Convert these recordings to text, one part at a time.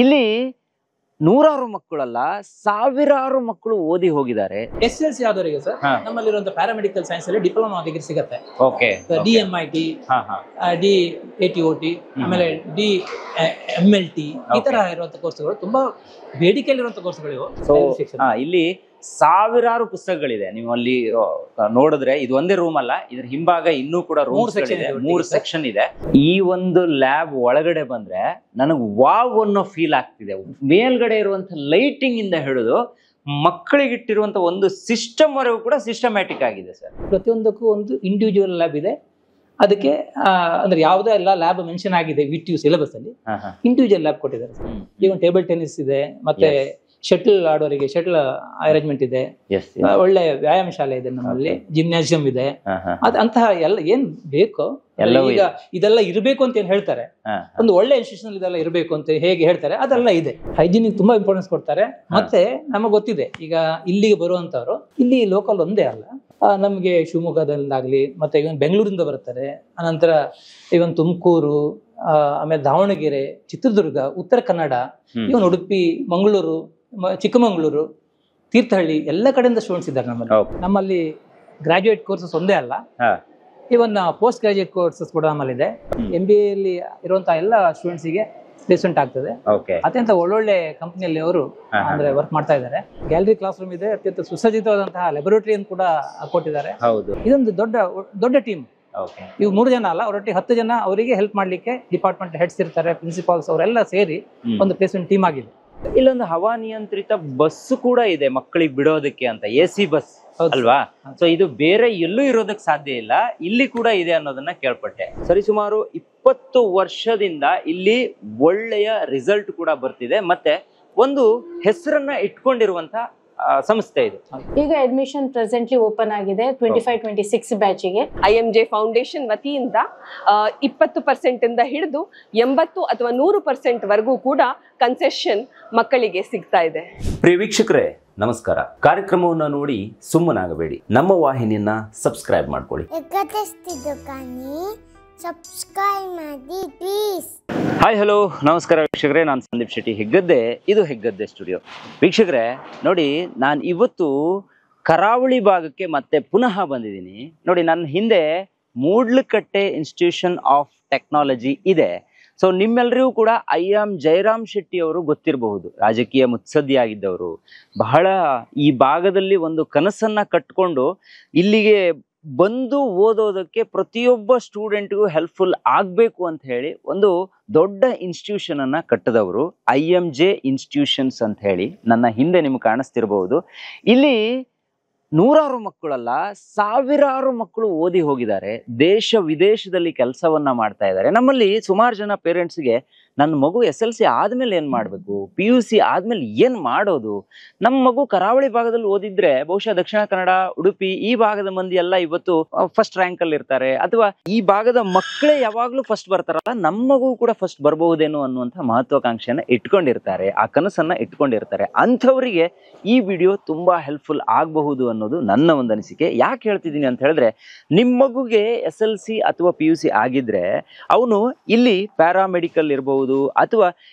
ಇಲ್ಲಿ ನೂರಾರು ಮಕ್ಕಳಲ್ಲ, ಸಾವಿರಾರು ಮಕ್ಕಳು ಓದಿ ಹೋಗಿದ್ದಾರೆ. SLC ಆದವರಿಗೆ ಸರ್ ನಮ್ಮಲ್ಲಿರುವಂತಹ ಪ್ಯಾರಾಮೆಡಿಕಲ್ ಸೈನ್ಸ್ ಅಲ್ಲಿ ಡಿಪ್ಲೊಮಾ ಡಿಗ್ರಿ ಸಿಗುತ್ತೆ. ಓಕೆ, DMIT, DATOT, ಆಮೇಲೆ DMLT ಈ ತರ ಇರುವಂತಹ ಕೋರ್ಸ್ಗಳು ತುಂಬಾ ಬೇಡಿಕೆಯಲ್ಲಿರುವಂತಹ ಕೋರ್ಸ್ಗಳಿವು. ಇಲ್ಲಿ ಸಾವಿರಾರು ಪುಸ್ತಕಗಳಿದೆ. ನೀವು ಅಲ್ಲಿ ನೋಡಿದ್ರೆ ಇದು ಒಂದೇ ರೂಮ್ ಅಲ್ಲ, ಇದ್ರ ಹಿಂಭಾಗ ಇನ್ನೂ ಕೂಡ ರೂಮ್ಸ್ ಗಳಿದೆ, 3 ಸೆಕ್ಷನ್ ಇದೆ. ಈ ಒಂದು ಲ್ಯಾಬ್ ಒಳಗಡೆ ಬಂದ್ರೆ ನನಗೆ ವಾವ್ ಅನ್ನೋ ಫೀಲ್ ಆಗ್ತಿದೆ. ಮೇಲ್ಗಡೆ ಇರುವಂತ ಲೈಟಿಂಗ್ ಇಂದ ಹಿಡಿದು ಮಕ್ಕಳಿಗಿಟ್ಟಿರುವಂತ ಒಂದು ಸಿಸ್ಟಮ್ ವರೆಗೂ ಕೂಡ ಸಿಸ್ಟಮ್ಯಾಟಿಕ್ ಆಗಿದೆ ಸರ್. ಪ್ರತಿಯೊಂದಕ್ಕೂ ಒಂದು ಇಂಡಿವಿಜುವಲ್ ಲ್ಯಾಬ್ ಇದೆ. ಅದಕ್ಕೆ ಅಂದ್ರೆ ಯಾವುದೇ ಎಲ್ಲ ಲ್ಯಾಬ್ ಮೆನ್ಷನ್ ಆಗಿದೆ VTU ಸಿಲೆಬಸ್ ಅಲ್ಲಿ. ಇಂಡಿವಿಜುವಲ್ ಲ್ಯಾಬ್ ಕೊಟ್ಟಿದ್ದಾರೆ. ಈಗ ಒಂದು ಟೇಬಲ್ ಟೆನ್ನಿಸ್ ಇದೆ, ಮತ್ತೆ ಶಟಲ್ ಆಡೋರಿಗೆ ಶಟಲ್ ಅರೇಂಜ್ಮೆಂಟ್ ಇದೆ, ಒಳ್ಳೆ ವ್ಯಾಯಾಮ ಶಾಲೆ ಇದೆ ನಮ್ಮಲ್ಲಿ, ಜಿಮ್ನಾಸಿಯಂ ಇದೆ. ಅಂತಹ ಎಲ್ಲ ಏನ್ ಬೇಕೋ ಈಗ ಇದೆಲ್ಲ ಇರಬೇಕು ಅಂತ ಏನ್ ಹೇಳ್ತಾರೆ, ಒಂದು ಒಳ್ಳೆ ಇನ್ಸ್ಟಿಟ್ಯೂಷನ್ ಇದೆಲ್ಲ ಇರಬೇಕು ಅಂತ ಹೇಗೆ ಹೇಳ್ತಾರೆ ಅದೆಲ್ಲ ಇದೆ. ಹೈಜಿನಿಕ್ ತುಂಬಾ ಇಂಪಾರ್ಟೆನ್ಸ್ ಕೊಡ್ತಾರೆ. ಮತ್ತೆ ನಮಗೆ ಗೊತ್ತಿದೆ, ಈಗ ಇಲ್ಲಿಗೆ ಬರುವಂತವ್ರು ಇಲ್ಲಿ ಲೋಕಲ್ ಒಂದೇ ಅಲ್ಲ, ನಮ್ಗೆ ಶಿವಮೊಗ್ಗದಲ್ಲಾಗ್ಲಿ, ಮತ್ತೆ ಇವನ್ ಬೆಂಗಳೂರಿಂದ ಬರ್ತಾರೆ, ಅನಂತರ ಇವನ್ ತುಮಕೂರು, ಆಮೇಲೆ ದಾವಣಗೆರೆ, ಚಿತ್ರದುರ್ಗ, ಉತ್ತರ ಕನ್ನಡ, ಇವನ್ ಉಡುಪಿ, ಮಂಗಳೂರು, ಚಿಕ್ಕಮಂಗ್ಳೂರು, ತೀರ್ಥಹಳ್ಳಿ ಎಲ್ಲ ಕಡೆಯಿಂದ ಸ್ಟೂಡೆಂಟ್ಸ್ ಇದ್ದಾರೆ ನಮ್ಮಲ್ಲಿ ಗ್ರಾಜುಯೇಟ್ ಕೋರ್ಸಸ್ ಒಂದೇ ಅಲ್ಲ, ಇವನ್ ಪೋಸ್ಟ್ ಗ್ರಾಜುಯೇಟ್ ಕೋರ್ಸಸ್ ಕೂಡ ನಮ್ಮಲ್ಲಿದೆ. MBA ಅಲ್ಲಿ ಇರುವಂತಹ ಎಲ್ಲ ಸ್ಟೂಡೆಂಟ್ಸ್ಗೆ ಪ್ಲೇಸ್ಮೆಂಟ್ ಆಗ್ತದೆ. ಅತ್ಯಂತ ಒಳ್ಳೊಳ್ಳೆ ಕಂಪನಿಯಲ್ಲಿ ಅವರು ಅಂದ್ರೆ ವರ್ಕ್ ಮಾಡ್ತಾ ಇದ್ದಾರೆ. ಗ್ಯಾಲರಿ ಕ್ಲಾಸ್ ರೂಮ್ ಇದೆ, ಅತ್ಯಂತ ಸುಸಜ್ಜಿತವಾದಂತಹ ಲ್ಯಾಬೊರೇಟರಿಯನ್ನು ಕೂಡ ಕೊಟ್ಟಿದ್ದಾರೆ. ಇದೊಂದು ದೊಡ್ಡ ಟೀಮ್. ಇವು 3 ಜನ ಅಲ್ಲ, ಅವರೊಟ್ಟಿಗೆ 10 ಜನ ಅವರಿಗೆ ಹೆಲ್ಪ್ ಮಾಡ್ಲಿಕ್ಕೆ ಡಿಪಾರ್ಟ್ಮೆಂಟ್ ಹೆಡ್ಸ್ ಇರ್ತಾರೆ, ಪ್ರಿನ್ಸಿಪಾಲ್ಸ್ ಅವರೆಲ್ಲ ಸೇರಿ ಒಂದು ಪ್ಲೇಸ್ಮೆಂಟ್ ಟೀಮ್ ಆಗಿದೆ. ಇಲ್ಲೊಂದು ಹವಾನಿಯಂತ್ರಿತ ಬಸ್ ಕೂಡ ಇದೆ ಮಕ್ಕಳಿಗೆ ಬಿಡೋದಕ್ಕೆ ಅಂತ, AC ಬಸ್ ಅಲ್ವಾ? ಸೊ ಇದು ಬೇರೆ ಎಲ್ಲೂ ಇರೋದಕ್ಕೆ ಸಾಧ್ಯ ಇಲ್ಲ, ಇಲ್ಲಿ ಕೂಡ ಇದೆ ಅನ್ನೋದನ್ನ ಕೇಳ್ಪಟ್ಟೆ. ಸರಿಸುಮಾರು 20 ವರ್ಷದಿಂದ ಇಲ್ಲಿ ಒಳ್ಳೆಯ ರಿಸಲ್ಟ್ ಕೂಡ ಬರ್ತಿದೆ, ಮತ್ತೆ ಒಂದು ಹೆಸರನ್ನ ಇಟ್ಕೊಂಡಿರುವಂತ ಸಂಸ್ಥೆ ಇದು. ಈಗ ಅಡ್ಮಿಷನ್ ಪ್ರೆಸೆಂಟ್ಲಿ ಓಪನ್ ಆಗಿದೆ 25-26 ಬ್ಯಾಚಿಗೆ. IMJ ಫೌಂಡೇಶನ್ ವತಿಯಿಂದ 20% ಇಂದ ಹಿಡಿದು 80 ಅಥವಾ 100% ವರೆಗೂ ಕೂಡ ಕನ್ಸೆಷನ್ ಮಕ್ಕಳಿಗೆ ಸಿಗ್ತಾ ಇದೆ. ಪ್ರಿಯ ವೀಕ್ಷಕರೇ ನಮಸ್ಕಾರ. ಕಾರ್ಯಕ್ರಮವನ್ನು ನೋಡಿ ಸುಮ್ಮನಾಗಬೇಡಿ, ನಮ್ಮ ವಾಹಿನಿಯನ್ನ ಸಬ್ಸ್ಕ್ರೈಬ್ ಮಾಡ್ಕೊಳ್ಳಿ. ಸಬ್ಸ್ಕ್ರೈಬ್ ಮಾಡಿ ಪ್ಲೀಸ್. ಹಾಯ್ ಹಲೋ ನಮಸ್ಕಾರ ವೀಕ್ಷಕರೇ, ನಾನು ಸಂದೀಪ್ ಶೆಟ್ಟಿ ಹೆಗ್ಗದ್ದೆ, ಇದು ಹೆಗ್ಗದ್ದೆ ಸ್ಟುಡಿಯೋ. ವೀಕ್ಷಕರೇ ನೋಡಿ, ನಾನು ಇವತ್ತು ಕರಾವಳಿ ಭಾಗಕ್ಕೆ ಮತ್ತೆ ಪುನಃ ಬಂದಿದ್ದೀನಿ. ನೋಡಿ, ನನ್ನ ಹಿಂದೆ ಮೂಡ್ಲಕಟ್ಟೆ ಇನ್ಸ್ಟಿಟ್ಯೂಷನ್ ಆಫ್ ಟೆಕ್ನಾಲಜಿ ಇದೆ. ಸೊ ನಿಮ್ಮೆಲ್ಲರಿಗೂ ಕೂಡ IM ಜಯರಾಮ್ ಶೆಟ್ಟಿ ಅವರು ಗೊತ್ತಿರಬಹುದು, ರಾಜಕೀಯ ಮುತ್ಸದ್ದಿಯಾಗಿದ್ದವರು. ಬಹಳ ಈ ಭಾಗದಲ್ಲಿ ಒಂದು ಕನಸನ್ನ ಕಟ್ಕೊಂಡು ಇಲ್ಲಿಗೆ ಬಂದು ಓದೋದಕ್ಕೆ ಪ್ರತಿಯೊಬ್ಬ ಸ್ಟೂಡೆಂಟ್ಗೂ ಹೆಲ್ಪ್ಫುಲ್ ಆಗಬೇಕು ಅಂತ ಹೇಳಿ ಒಂದು ದೊಡ್ಡ ಇನ್ಸ್ಟಿಟ್ಯೂಷನ್ ಅನ್ನ ಕಟ್ಟದವರು IMJ ಇನ್ಸ್ಟಿಟ್ಯೂಷನ್ಸ್ ಅಂತ ಹೇಳಿ ನನ್ನ ಹಿಂದೆ ನಿಮ್ಗೆ ಕಾಣಿಸ್ತಿರಬಹುದು. ಇಲ್ಲಿ ನೂರಾರು ಮಕ್ಕಳಲ್ಲ, ಸಾವಿರಾರು ಮಕ್ಕಳು ಓದಿ ಹೋಗಿದ್ದಾರೆ, ದೇಶ ವಿದೇಶದಲ್ಲಿ ಕೆಲಸವನ್ನ ಮಾಡ್ತಾ ಇದ್ದಾರೆ. ನಮ್ಮಲ್ಲಿ ಸುಮಾರು ಜನ ಪೇರೆಂಟ್ಸ್ಗೆ ನನ್ನ ಮಗು SLC ಆದ್ಮೇಲೆ ಏನ್ ಮಾಡ್ಬೇಕು, PUC ಆದ್ಮೇಲೆ ಏನ್ ಮಾಡೋದು, ನಮ್ಮ ಮಗು ಕರಾವಳಿ ಭಾಗದಲ್ಲಿ ಓದಿದ್ರೆ ಬಹುಶಃ ದಕ್ಷಿಣ ಕನ್ನಡ, ಉಡುಪಿ ಈ ಭಾಗದ ಮಂದಿ ಎಲ್ಲ ಇವತ್ತು ಫಸ್ಟ್ ರ್ಯಾಂಕ್ ಅಲ್ಲಿ ಇರ್ತಾರೆ, ಅಥವಾ ಈ ಭಾಗದ ಮಕ್ಕಳೇ ಯಾವಾಗ್ಲೂ ಫಸ್ಟ್ ಬರ್ತಾರಲ್ಲ, ನಮ್ಮ ಮಗು ಕೂಡ ಫಸ್ಟ್ ಬರ್ಬಹುದೇನೋ ಅನ್ನುವಂಥ ಮಹತ್ವಾಕಾಂಕ್ಷೆಯನ್ನ ಇಟ್ಕೊಂಡಿರ್ತಾರೆ, ಆ ಕನಸನ್ನ ಇಟ್ಕೊಂಡಿರ್ತಾರೆ. ಅಂಥವರಿಗೆ ಈ ವಿಡಿಯೋ ತುಂಬಾ ಹೆಲ್ಪ್ಫುಲ್ ಆಗಬಹುದು ಅನ್ನೋದು ನನ್ನ ಒಂದು ಅನಿಸಿಕೆ. ಯಾಕೆ ಹೇಳ್ತಿದ್ದೀನಿ ಅಂತ ಹೇಳಿದ್ರೆ, ನಿಮ್ಮ ಮಗುಗೆ SLC ಅಥವಾ PUC ಆಗಿದ್ರೆ ಅವನು ಇಲ್ಲಿ ಪ್ಯಾರಾಮೆಡಿಕಲ್ ಇರಬಹುದು, ಅಥವಾ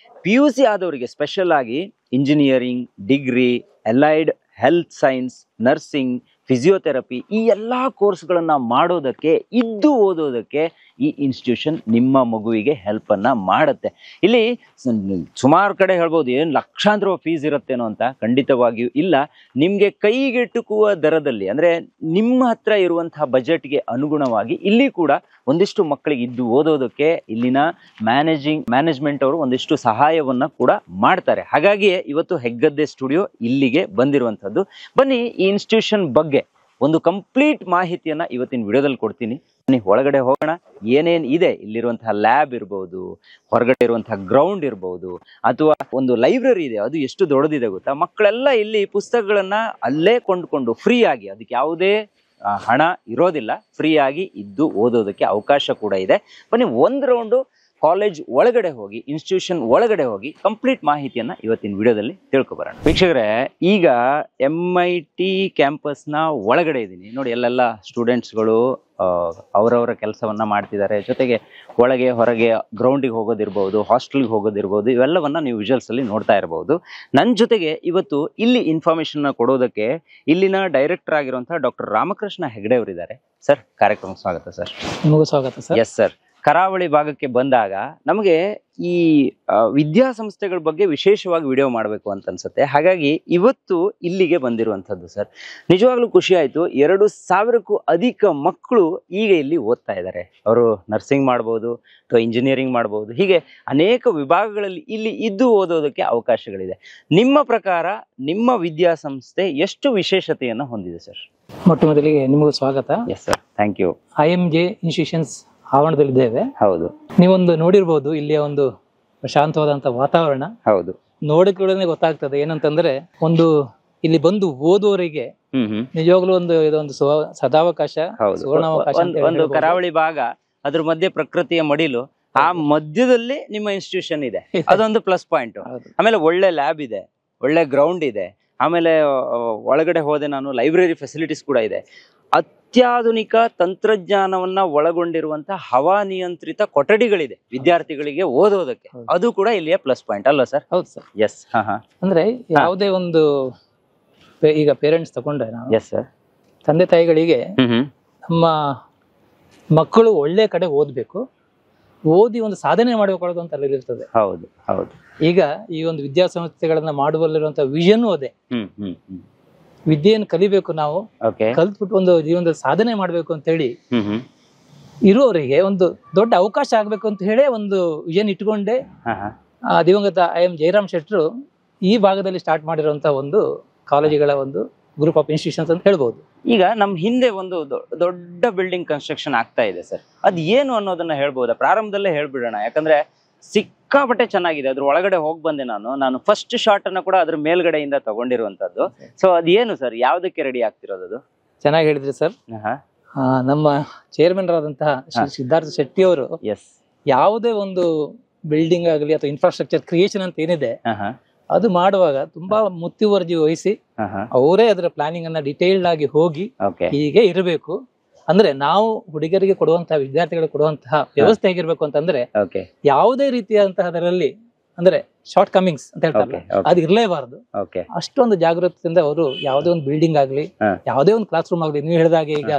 PUC ಆದವರಿಗೆ ಸ್ಪೆಷಲ್ ಆಗಿ engineering, degree, allied health science, nursing, physiotherapy ಈ ಎಲ್ಲ ಕೋರ್ಸ್ಗಳನ್ನ ಮಾಡೋದಕ್ಕೆ, ಇದ್ದು ಓದೋದಕ್ಕೆ ಈ ಇನ್ಸ್ಟಿಟ್ಯೂಷನ್ ನಿಮ್ಮ ಮಗುವಿಗೆ ಹೆಲ್ಪ್ ಅನ್ನ ಮಾಡುತ್ತೆ. ಇಲ್ಲಿ ಸುಮಾರು ಕಡೆ ಹೇಳ್ಬೋದು ಏನು ಲಕ್ಷಾಂತರ ಫೀಸ್ ಇರುತ್ತೇನೋ ಅಂತ, ಖಂಡಿತವಾಗಿಯೂ ಇಲ್ಲ. ನಿಮಗೆ ಕೈಗೆಟುಕುವ ದರದಲ್ಲಿ, ಅಂದ್ರೆ ನಿಮ್ಮ ಹತ್ರ ಇರುವಂತಹ ಬಜೆಟ್ಗೆ ಅನುಗುಣವಾಗಿ ಇಲ್ಲಿ ಕೂಡ ಒಂದಿಷ್ಟು ಮಕ್ಕಳಿಗೆ ಇದ್ದು ಓದೋದಕ್ಕೆ ಇಲ್ಲಿನ ಮ್ಯಾನೇಜ್ಮೆಂಟ್ ಅವರು ಒಂದಿಷ್ಟು ಸಹಾಯವನ್ನ ಕೂಡ ಮಾಡ್ತಾರೆ. ಹಾಗಾಗಿಯೇ ಇವತ್ತು ಹೆಗ್ಗದ್ದೆ ಸ್ಟುಡಿಯೋ ಇಲ್ಲಿಗೆ ಬಂದಿರುವಂತದ್ದು. ಬನ್ನಿ ಈ ಇನ್ಸ್ಟಿಟ್ಯೂಷನ್ ಬಗ್ಗೆ ಒಂದು ಕಂಪ್ಲೀಟ್ ಮಾಹಿತಿಯನ್ನ ಇವತ್ತಿನ ವಿಡಿಯೋದಲ್ಲಿ ಕೊಡ್ತೀನಿ. ಒಳಗಡೆ ಹೋಗೋಣ. ಏನೇನ್ ಇದೆ ಇಲ್ಲಿರುವಂತಹ ಲ್ಯಾಬ್ ಇರ್ಬೋದು, ಹೊರಗಡೆ ಇರುವಂತಹ ಗ್ರೌಂಡ್ ಇರ್ಬೋದು, ಅಥವಾ ಒಂದು ಲೈಬ್ರರಿ ಇದೆ, ಅದು ಎಷ್ಟು ದೊಡ್ಡದಿದೆ ಗೊತ್ತಾ. ಮಕ್ಕಳೆಲ್ಲ ಇಲ್ಲಿ ಪುಸ್ತಕಗಳನ್ನ ಅಲ್ಲೇ ಕೊಂಡ್ಕೊಂಡು ಫ್ರೀ ಆಗಿ, ಅದಕ್ಕೆ ಯಾವುದೇ ಹಣ ಇರೋದಿಲ್ಲ, ಫ್ರೀ ಆಗಿ ಇದ್ದು ಓದೋದಕ್ಕೆ ಅವಕಾಶ ಕೂಡ ಇದೆ. ಬನ್ನಿ ಒಂದು ರೌಂಡು ಕಾಲೇಜ್ ಒಳಗಡೆ ಹೋಗಿ, ಇನ್ಸ್ಟಿಟ್ಯೂಷನ್ ಒಳಗಡೆ ಹೋಗಿ ಕಂಪ್ಲೀಟ್ ಮಾಹಿತಿಯನ್ನ ಇವತ್ತಿನ ವಿಡಿಯೋದಲ್ಲಿ ತಿಳ್ಕೊಬರೋಣ. ವೀಕ್ಷಕರೇ, ಈಗ MIT ಕ್ಯಾಂಪಸ್ನ ಒಳಗಡೆ ಇದ್ದೀನಿ ನೋಡಿ. ಎಲ್ಲೆಲ್ಲ ಸ್ಟೂಡೆಂಟ್ಸ್ಗಳು ಅವರವರ ಕೆಲಸವನ್ನ ಮಾಡ್ತಿದ್ದಾರೆ. ಜೊತೆಗೆ ಒಳಗೆ ಹೊರಗೆ ಗ್ರೌಂಡಿಗೆ ಹೋಗೋದಿರ್ಬೋದು, ಹಾಸ್ಟೆಲ್ಗೆ ಹೋಗೋದಿರ್ಬೋದು, ಇವೆಲ್ಲವನ್ನ ನೀವು ವಿಜುವಲ್ಸ್ ಅಲ್ಲಿ ನೋಡ್ತಾ ಇರಬಹುದು. ನನ್ನ ಜೊತೆಗೆ ಇವತ್ತು ಇಲ್ಲಿ ಇನ್ಫಾರ್ಮೇಶನ್ ಕೊಡೋದಕ್ಕೆ ಇಲ್ಲಿನ ಡೈರೆಕ್ಟರ್ ಆಗಿರುವಂತಹ ಡಾಕ್ಟರ್ ರಾಮಕೃಷ್ಣ ಹೆಗಡೆ ಅವರಿದ್ದಾರೆ. ಸರ್, ಕಾರ್ಯಕ್ರಮಕ್ಕೆ ಸ್ವಾಗತ ಸರ್. ನಿಮಗೂ ಸ್ವಾಗತ ಸರ್. Yes sir. ಕರಾವಳಿ ಭಾಗಕ್ಕೆ ಬಂದಾಗ ನಮಗೆ ಈ ವಿದ್ಯಾಸಂಸ್ಥೆಗಳ ಬಗ್ಗೆ ವಿಶೇಷವಾಗಿ ವಿಡಿಯೋ ಮಾಡಬೇಕು ಅಂತ ಅನ್ಸುತ್ತೆ. ಹಾಗಾಗಿ ಇವತ್ತು ಇಲ್ಲಿಗೆ ಬಂದಿರುವಂಥದ್ದು ಸರ್. ನಿಜವಾಗ್ಲೂ ಖುಷಿ ಆಯ್ತು. 2,000ಕ್ಕೂ ಅಧಿಕ ಮಕ್ಕಳು ಈಗ ಇಲ್ಲಿ ಓದ್ತಾ ಇದ್ದಾರೆ. ಅವರು ನರ್ಸಿಂಗ್ ಮಾಡ್ಬೋದು ಅಥವಾ ಇಂಜಿನಿಯರಿಂಗ್ ಮಾಡ್ಬೋದು, ಹೀಗೆ ಅನೇಕ ವಿಭಾಗಗಳಲ್ಲಿ ಇಲ್ಲಿ ಇದ್ದು ಓದೋದಕ್ಕೆ ಅವಕಾಶಗಳಿದೆ. ನಿಮ್ಮ ಪ್ರಕಾರ ನಿಮ್ಮ ವಿದ್ಯಾಸಂಸ್ಥೆ ಎಷ್ಟು ವಿಶೇಷತೆಯನ್ನು ಹೊಂದಿದೆ ಸರ್? ಮೊಟ್ಟ ಮೊದಲಿಗೆ ನಿಮಗೂ ಸ್ವಾಗತ. Yes sir, thank you. IMJ institutions ಆವರಣದಲ್ಲಿದ್ದೇವೆ. ಹೌದು, ನೀವೊಂದು ನೋಡಿರ್ಬೋದು ಇಲ್ಲಿಯ ಒಂದು ಪ್ರಶಾಂತವಾದಂತ ವಾತಾವರಣ. ಹೌದು, ನೋಡಿಕೊಳ್ಳೆ ಗೊತ್ತಾಗ್ತದೆ. ಏನಂತಂದ್ರೆ ಒಂದು ಇಲ್ಲಿ ಬಂದು ಓದುವವರಿಗೆ ನಿಜವಾಗ್ಲೂ ಇದೊಂದು ಸದಾವಕಾಶ, ಸುವರ್ಣಾವಕಾಶ. ಒಂದು ಕರಾವಳಿ ಭಾಗ, ಅದ್ರ ಮಧ್ಯೆ ಪ್ರಕೃತಿಯ ಮಡಿಲು, ಆ ಮಧ್ಯದಲ್ಲಿ ನಿಮ್ಮ ಇನ್ಸ್ಟಿಟ್ಯೂಷನ್ ಇದೆ, ಅದೊಂದು ಪ್ಲಸ್ ಪಾಯಿಂಟ್. ಆಮೇಲೆ ಒಳ್ಳೆ ಲ್ಯಾಬ್ ಇದೆ, ಒಳ್ಳೆ ಗ್ರೌಂಡ್ ಇದೆ. ಆಮೇಲೆ ಒಳಗಡೆ ಹೋದೆ ನಾನು, ಲೈಬ್ರರಿ ಫೆಸಿಲಿಟೀಸ್ ಕೂಡ ಇದೆ. ಅತ್ಯಾಧುನಿಕ ತಂತ್ರಜ್ಞಾನವನ್ನ ಒಳಗೊಂಡಿರುವಂತಹ ಹವಾನಿಯಂತ್ರಿತ ಕೊಠಡಿಗಳಿದೆ ವಿದ್ಯಾರ್ಥಿಗಳಿಗೆ ಓದೋದಕ್ಕೆ. ಅದು ಕೂಡ ಇಲ್ಲಿಯ ಪ್ಲಸ್ ಪಾಯಿಂಟ್ ಅಲ್ವಾ ಸರ್? ಹೌದು ಸರ್. ಎಸ್. ಅಂದ್ರೆ ಯಾವುದೇ ಒಂದು ಈಗ ಪೇರೆಂಟ್ಸ್ ತಗೊಂಡ್ರೆ ನಾವು, ಎಸ್ ಸರ್, ತಂದೆ ತಾಯಿಗಳಿಗೆ ನಮ್ಮ ಮಕ್ಕಳು ಒಳ್ಳೆ ಕಡೆ ಓದ್ಬೇಕು, ಓದಿ ಒಂದು ಸಾಧನೆ ಮಾಡಬೇಕು ಅಂತ ಅಲ್ಲಿರ್ತದೆ. ಹೌದು ಹೌದು. ಈಗ ಈ ಒಂದು ವಿದ್ಯಾಸಂಸ್ಥೆಗಳನ್ನ ಮಾಡುವಲ್ಲಿರುವಂತಹ ವಿಷನ್ ಅದೇ. ವಿದ್ಯೆಯನ್ನು ಕಲಿಬೇಕು ನಾವು, ಕಲ್ತ್ಬಿಟ್ಟು ಒಂದು ಜೀವನದಲ್ಲಿ ಸಾಧನೆ ಮಾಡ್ಬೇಕು ಅಂತ ಹೇಳಿ ಇರುವವರಿಗೆ ಒಂದು ದೊಡ್ಡ ಅವಕಾಶ ಆಗ್ಬೇಕು ಅಂತ ಹೇಳಿ ಒಂದು ವಿಷನ್ ಇಟ್ಕೊಂಡೆ ದಿವಂಗತ IM ಜಯರಾಮ್ ಶೆಟ್ರು ಈ ಭಾಗದಲ್ಲಿ ಸ್ಟಾರ್ಟ್ ಮಾಡಿರುವಂತಹ ಒಂದು ಕಾಲೇಜುಗಳ ಒಂದು ಗ್ರೂಪ್ ಆಫ್ ಇನ್ಸ್ಟಿಟ್ಯೂಷನ್ಸ್ ಅಂತ ಹೇಳ್ಬೋದು. ಈಗ ನಮ್ ಹಿಂದೆ ಒಂದು ದೊಡ್ಡ ಬಿಲ್ಡಿಂಗ್ ಕನ್ಸ್ಟ್ರಕ್ಷನ್ ಆಗ್ತಾ ಇದೆ ಸರ್. ಅದ್ ಏನು ಅನ್ನೋದನ್ನ ಹೇಳ್ಬೋದಾ? ಪ್ರಾರಂಭದಲ್ಲೇ ಹೇಳ್ಬಿಡೋಣ, ಯಾಕಂದ್ರೆ ಸಿಕ್ಕಾಪಟ್ಟೆ ಚೆನ್ನಾಗಿದೆ. ಅದ್ರ ಒಳಗಡೆ ಹೋಗಿ ಬಂದೆ ನಾನು ಫಸ್ಟ್ ಶಾಟ್ ಅನ್ನ ಕೂಡ ಅದ್ರ ಮೇಲ್ಗಡೆಯಿಂದ ತಗೊಂಡಿರುವಂತದ್ದು. ಸೊ ಅದೇನು ಸರ್, ಯಾವ್ದಕ್ಕೆ ರೆಡಿ ಆಗ್ತಿರೋದು ಅದು? ಚೆನ್ನಾಗಿ ಹೇಳಿದ್ರಿ ಸರ್. ನಮ್ಮ ಚೇರ್ಮನ್ ರಾದಂತಹ ಶ್ರೀ ಸಿದ್ಧಾರ್ಥ ಶೆಟ್ಟಿ ಅವರು ಯಾವುದೇ ಒಂದು ಬಿಲ್ಡಿಂಗ್ ಆಗಲಿ ಅಥವಾ ಇನ್ಫ್ರಾಸ್ಟ್ರಕ್ಚರ್ ಕ್ರಿಯೇಷನ್ ಅಂತ ಏನಿದೆ ಅದು ಮಾಡುವಾಗ ತುಂಬಾ ಮುತುವರ್ಜಿ ವಹಿಸಿ ಅವರೇ ಅದರ ಪ್ಲಾನಿಂಗ್ ಅನ್ನ ಡಿಟೇಲ್ಡ್ ಆಗಿ ಹೋಗಿ ಹೀಗೆ ಇರಬೇಕು ಅಂದ್ರೆ ನಾವು ಹುಡುಗರಿಗೆ ಕೊಡುವಂತಹ, ವಿದ್ಯಾರ್ಥಿಗಳಿಗೆ ಕೊಡುವಂತಹ ವ್ಯವಸ್ಥೆ ಹೇಗಿರ್ಬೇಕು ಅಂತಂದ್ರೆ ಯಾವುದೇ ರೀತಿಯಾದಂತಹ ಅದರಲ್ಲಿ ಅಂದ್ರೆ ಶಾರ್ಟ್ ಕಮಿಂಗ್ಸ್ ಅಂತ ಹೇಳ್ತಾರೆ, ಅದು ಇರ್ಲೇಬಾರದು. ಅಷ್ಟೊಂದು ಜಾಗೃತಿಯಿಂದ ಅವರು ಯಾವುದೇ ಒಂದು ಬಿಲ್ಡಿಂಗ್ ಆಗ್ಲಿ, ಯಾವುದೇ ಒಂದು ಕ್ಲಾಸ್ ರೂಮ್ ಆಗ್ಲಿ, ನೀವು ಹೇಳಿದಾಗೆ ಈಗ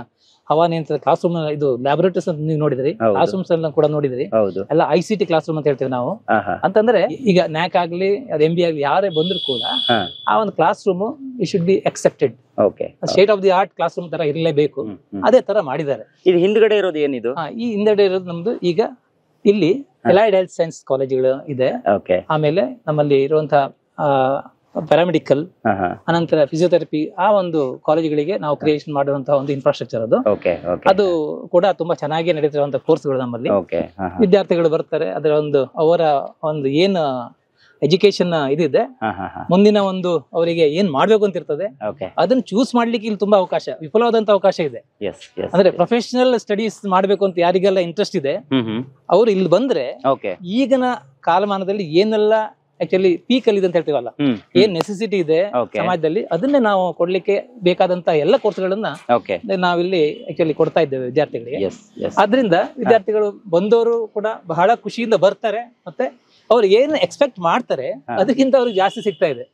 ಹವಾನಿಯಂತ್ರಿತ ಕ್ಲಾಸ್ ರೂಮ್, ಇದು ಲ್ಯಾಬೊರೇಟರೀಸ್ ಅಂತ ನೀವು ನೋಡಿದ್ರಿ, ಕ್ಲಾಸ್ ರೂಮ್ಸ್ ಎಲ್ಲ ಕೂಡ ನೋಡಿದ್ರಿ, ಎಲ್ಲ ICT ಕ್ಲಾಸ್ ರೂಮ್ ಅಂತ ಹೇಳ್ತೀವಿ ನಾವು. ಅಂತಂದ್ರೆ ಈಗ NAC ಆಗ್ಲಿ ಅದು MBA ಆಗ್ಲಿ ಯಾರೇ ಬಂದ್ರು ಕೂಡ ಆ ಒಂದು class room it should be accepted. State of the art class room ತರ ಇರಲೇಬೇಕು. ಅದೇ ತರ ಮಾಡಿದ್ದಾರೆ. ಇದು ಹಿಂದ್ಗಡೆ ಇರೋದು ಏನಿದು? ಈ ಹಿಂದೆಡೆ ಇರೋದು ನಮ್ದು ಈಗ ಇಲ್ಲಿ ಅಲೈಡ್ ಹೆಲ್ತ್ ಸೈನ್ಸ್ ಕಾಲೇಜುಗಳು ಇದೆ. ಆಮೇಲೆ ನಮ್ಮಲ್ಲಿ ಇರುವಂತಹ ಪ್ಯಾರಾಮೆಡಿಕಲ್, ಅನಂತರ ಫಿಸಿಯೋಥೆರಪಿ, ಆ ಒಂದು ಕಾಲೇಜುಗಳಿಗೆ ನಾವು ಕ್ರಿಯೇಷನ್ ಮಾಡಿರುವಂತಹ ಒಂದು ಇನ್ಫ್ರಾಸ್ಟ್ರಕ್ಚರ್ ಅದು ಕೂಡ ತುಂಬಾ ಚೆನ್ನಾಗಿ ನಡೀತಿರುವಂತಹ ಕೋರ್ಸ್ಗಳು ನಮ್ಮಲ್ಲಿ. ವಿದ್ಯಾರ್ಥಿಗಳು ಬರ್ತಾರೆ, ಅದರ ಒಂದು ಅವರ ಒಂದು ಏನು ಎಜುಕೇಶನ್ ಇದಿದೆ, ಮುಂದಿನ ಒಂದು ಅವರಿಗೆ ಏನ್ ಮಾಡ್ಬೇಕು ಅಂತ ಇರ್ತದೆ, ಅದನ್ನ ಚೂಸ್ ಮಾಡ್ಲಿಕ್ಕೆ ಇಲ್ಲಿ ತುಂಬಾ ಅವಕಾಶ, ವಿಫಲವಾದಂತ ಅವಕಾಶ ಇದೆ. ಅಂದ್ರೆ ಪ್ರೊಫೆಷನಲ್ ಸ್ಟಡೀಸ್ ಮಾಡ್ಬೇಕು ಅಂತ ಯಾರಿಗೆಲ್ಲ ಇಂಟ್ರೆಸ್ಟ್ ಇದೆ ಅವ್ರು ಇಲ್ಲಿ ಬಂದ್ರೆ ಈಗಿನ ಕಾಲಮಾನದಲ್ಲಿ ಏನೆಲ್ಲ ಆಕ್ಚುಲಿ ಪೀಕ್ ಅಲ್ಲಿ ಅಂತ ಹೇಳ್ತೀವಲ್ಲ, ಏನ್ ನೆಸೆಸಿಟಿ ಇದೆ ಸಮಾಜದಲ್ಲಿ, ಅದನ್ನೇ ನಾವು ಕೊಡ್ಲಿಕ್ಕೆ ಬೇಕಾದಂತ ಎಲ್ಲ ಕೋರ್ಸ್ಗಳನ್ನ ನಾವಿಲ್ಲಿ ಆಕ್ಚುಲಿ ಕೊಡ್ತಾ ಇದ್ದೇವೆ ವಿದ್ಯಾರ್ಥಿಗಳಿಗೆ. ಆದ್ರಿಂದ ವಿದ್ಯಾರ್ಥಿಗಳು ಬಂದವರು ಕೂಡ ಬಹಳ ಖುಷಿಯಿಂದ ಬರ್ತಾರೆ, ಮತ್ತೆ ಅವ್ರು ಏನ್ ಎಕ್ಸ್ಪೆಕ್ಟ್ ಮಾಡ್ತಾರೆ ಅದಕ್ಕಿಂತ ಅವ್ರಿಗೆ ಜಾಸ್ತಿ ಸಿಗ್ತಾ ಇದೆ.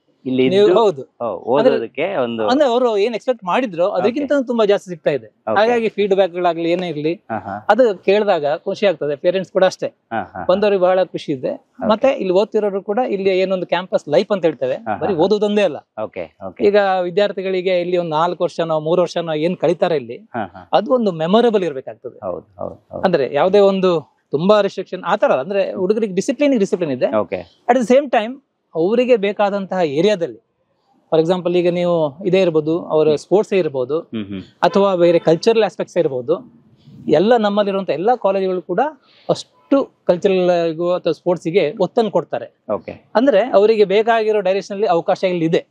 ಹೌದು, ಅಂದ್ರೆ ಅವರು ಏನ್ ಎಕ್ಸ್ಪೆಕ್ಟ್ ಮಾಡಿದ್ರು ಅದಕ್ಕಿಂತ ತುಂಬಾ ಜಾಸ್ತಿ ಸಿಗ್ತಾ ಇದೆ. ಹಾಗಾಗಿ ಫೀಡ್ಬ್ಯಾಕ್ ಗಳಾಗ್ಲಿ ಏನೇ ಇರ್ಲಿ ಅದು ಕೇಳಿದಾಗ ಖುಷಿ ಆಗ್ತದೆ. ಪೇರೆಂಟ್ಸ್ ಕೂಡ ಅಷ್ಟೇ, ಬಂದವ್ರಿಗೆ ಬಹಳ ಖುಷಿ ಇದೆ. ಮತ್ತೆ ಇಲ್ಲಿ ಓದ್ತಿರೋರು ಕೂಡ ಇಲ್ಲಿ ಏನೊಂದು ಕ್ಯಾಂಪಸ್ ಲೈಫ್ ಅಂತ ಹೇಳ್ತೇವೆ, ಬರೀ ಓದೋದೊಂದೇ ಅಲ್ಲ. ಈಗ ವಿದ್ಯಾರ್ಥಿಗಳಿಗೆ ಇಲ್ಲಿ ಒಂದು 4 ವರ್ಷನೋ 3 ವರ್ಷನೋ ಏನ್ ಕಲಿತಾರೆ ಇಲ್ಲಿ, ಅದು ಒಂದು ಮೆಮೊರೇಬಲ್ ಇರ್ಬೇಕಾಗ್ತದೆ. ಅಂದ್ರೆ ಯಾವುದೇ ಒಂದು ತುಂಬಾ ರಿಸ್ಟ್ರಿಕ್ಷನ್ ಆತರ, ಅಂದ್ರೆ ಹುಡುಗರಿಗೆ ಡಿಸಿಪ್ಲಿನ್ ಇದೆ. ಅಟ್ ದ ಸೇಮ್ ಟೈಮ್ ಅವರಿಗೆ ಬೇಕಾದಂತಹ ಏರಿಯಾದಲ್ಲಿ, ಫಾರ್ ಎಕ್ಸಾಂಪಲ್ ಈಗ ನೀವು ಇದೇ ಇರ್ಬೋದು, ಅವರ ಸ್ಪೋರ್ಟ್ಸ್ ಇರ್ಬೋದು ಅಥವಾ ಬೇರೆ ಕಲ್ಚರಲ್ ಆಸ್ಪೆಕ್ಟ್ಸ್ ಇರ್ಬೋದು, ಎಲ್ಲ ನಮ್ಮಲ್ಲಿರುವಂತಹ ಎಲ್ಲಾ ಕಾಲೇಜುಗಳು ಕೂಡ ಅಷ್ಟು ಕಲ್ಚರಲ್ ಅಥವಾ ಸ್ಪೋರ್ಟ್ಸ್ಗೆ ಒತ್ತನ್ನು ಕೊಡ್ತಾರೆ. ಅಂದ್ರೆ ಅವರಿಗೆ ಬೇಕಾಗಿರೋ ಡೈರೆಕ್ಷನ್ ಅಲ್ಲಿ ಅವಕಾಶ ಇಲ್ಲಿ ಇದೆ.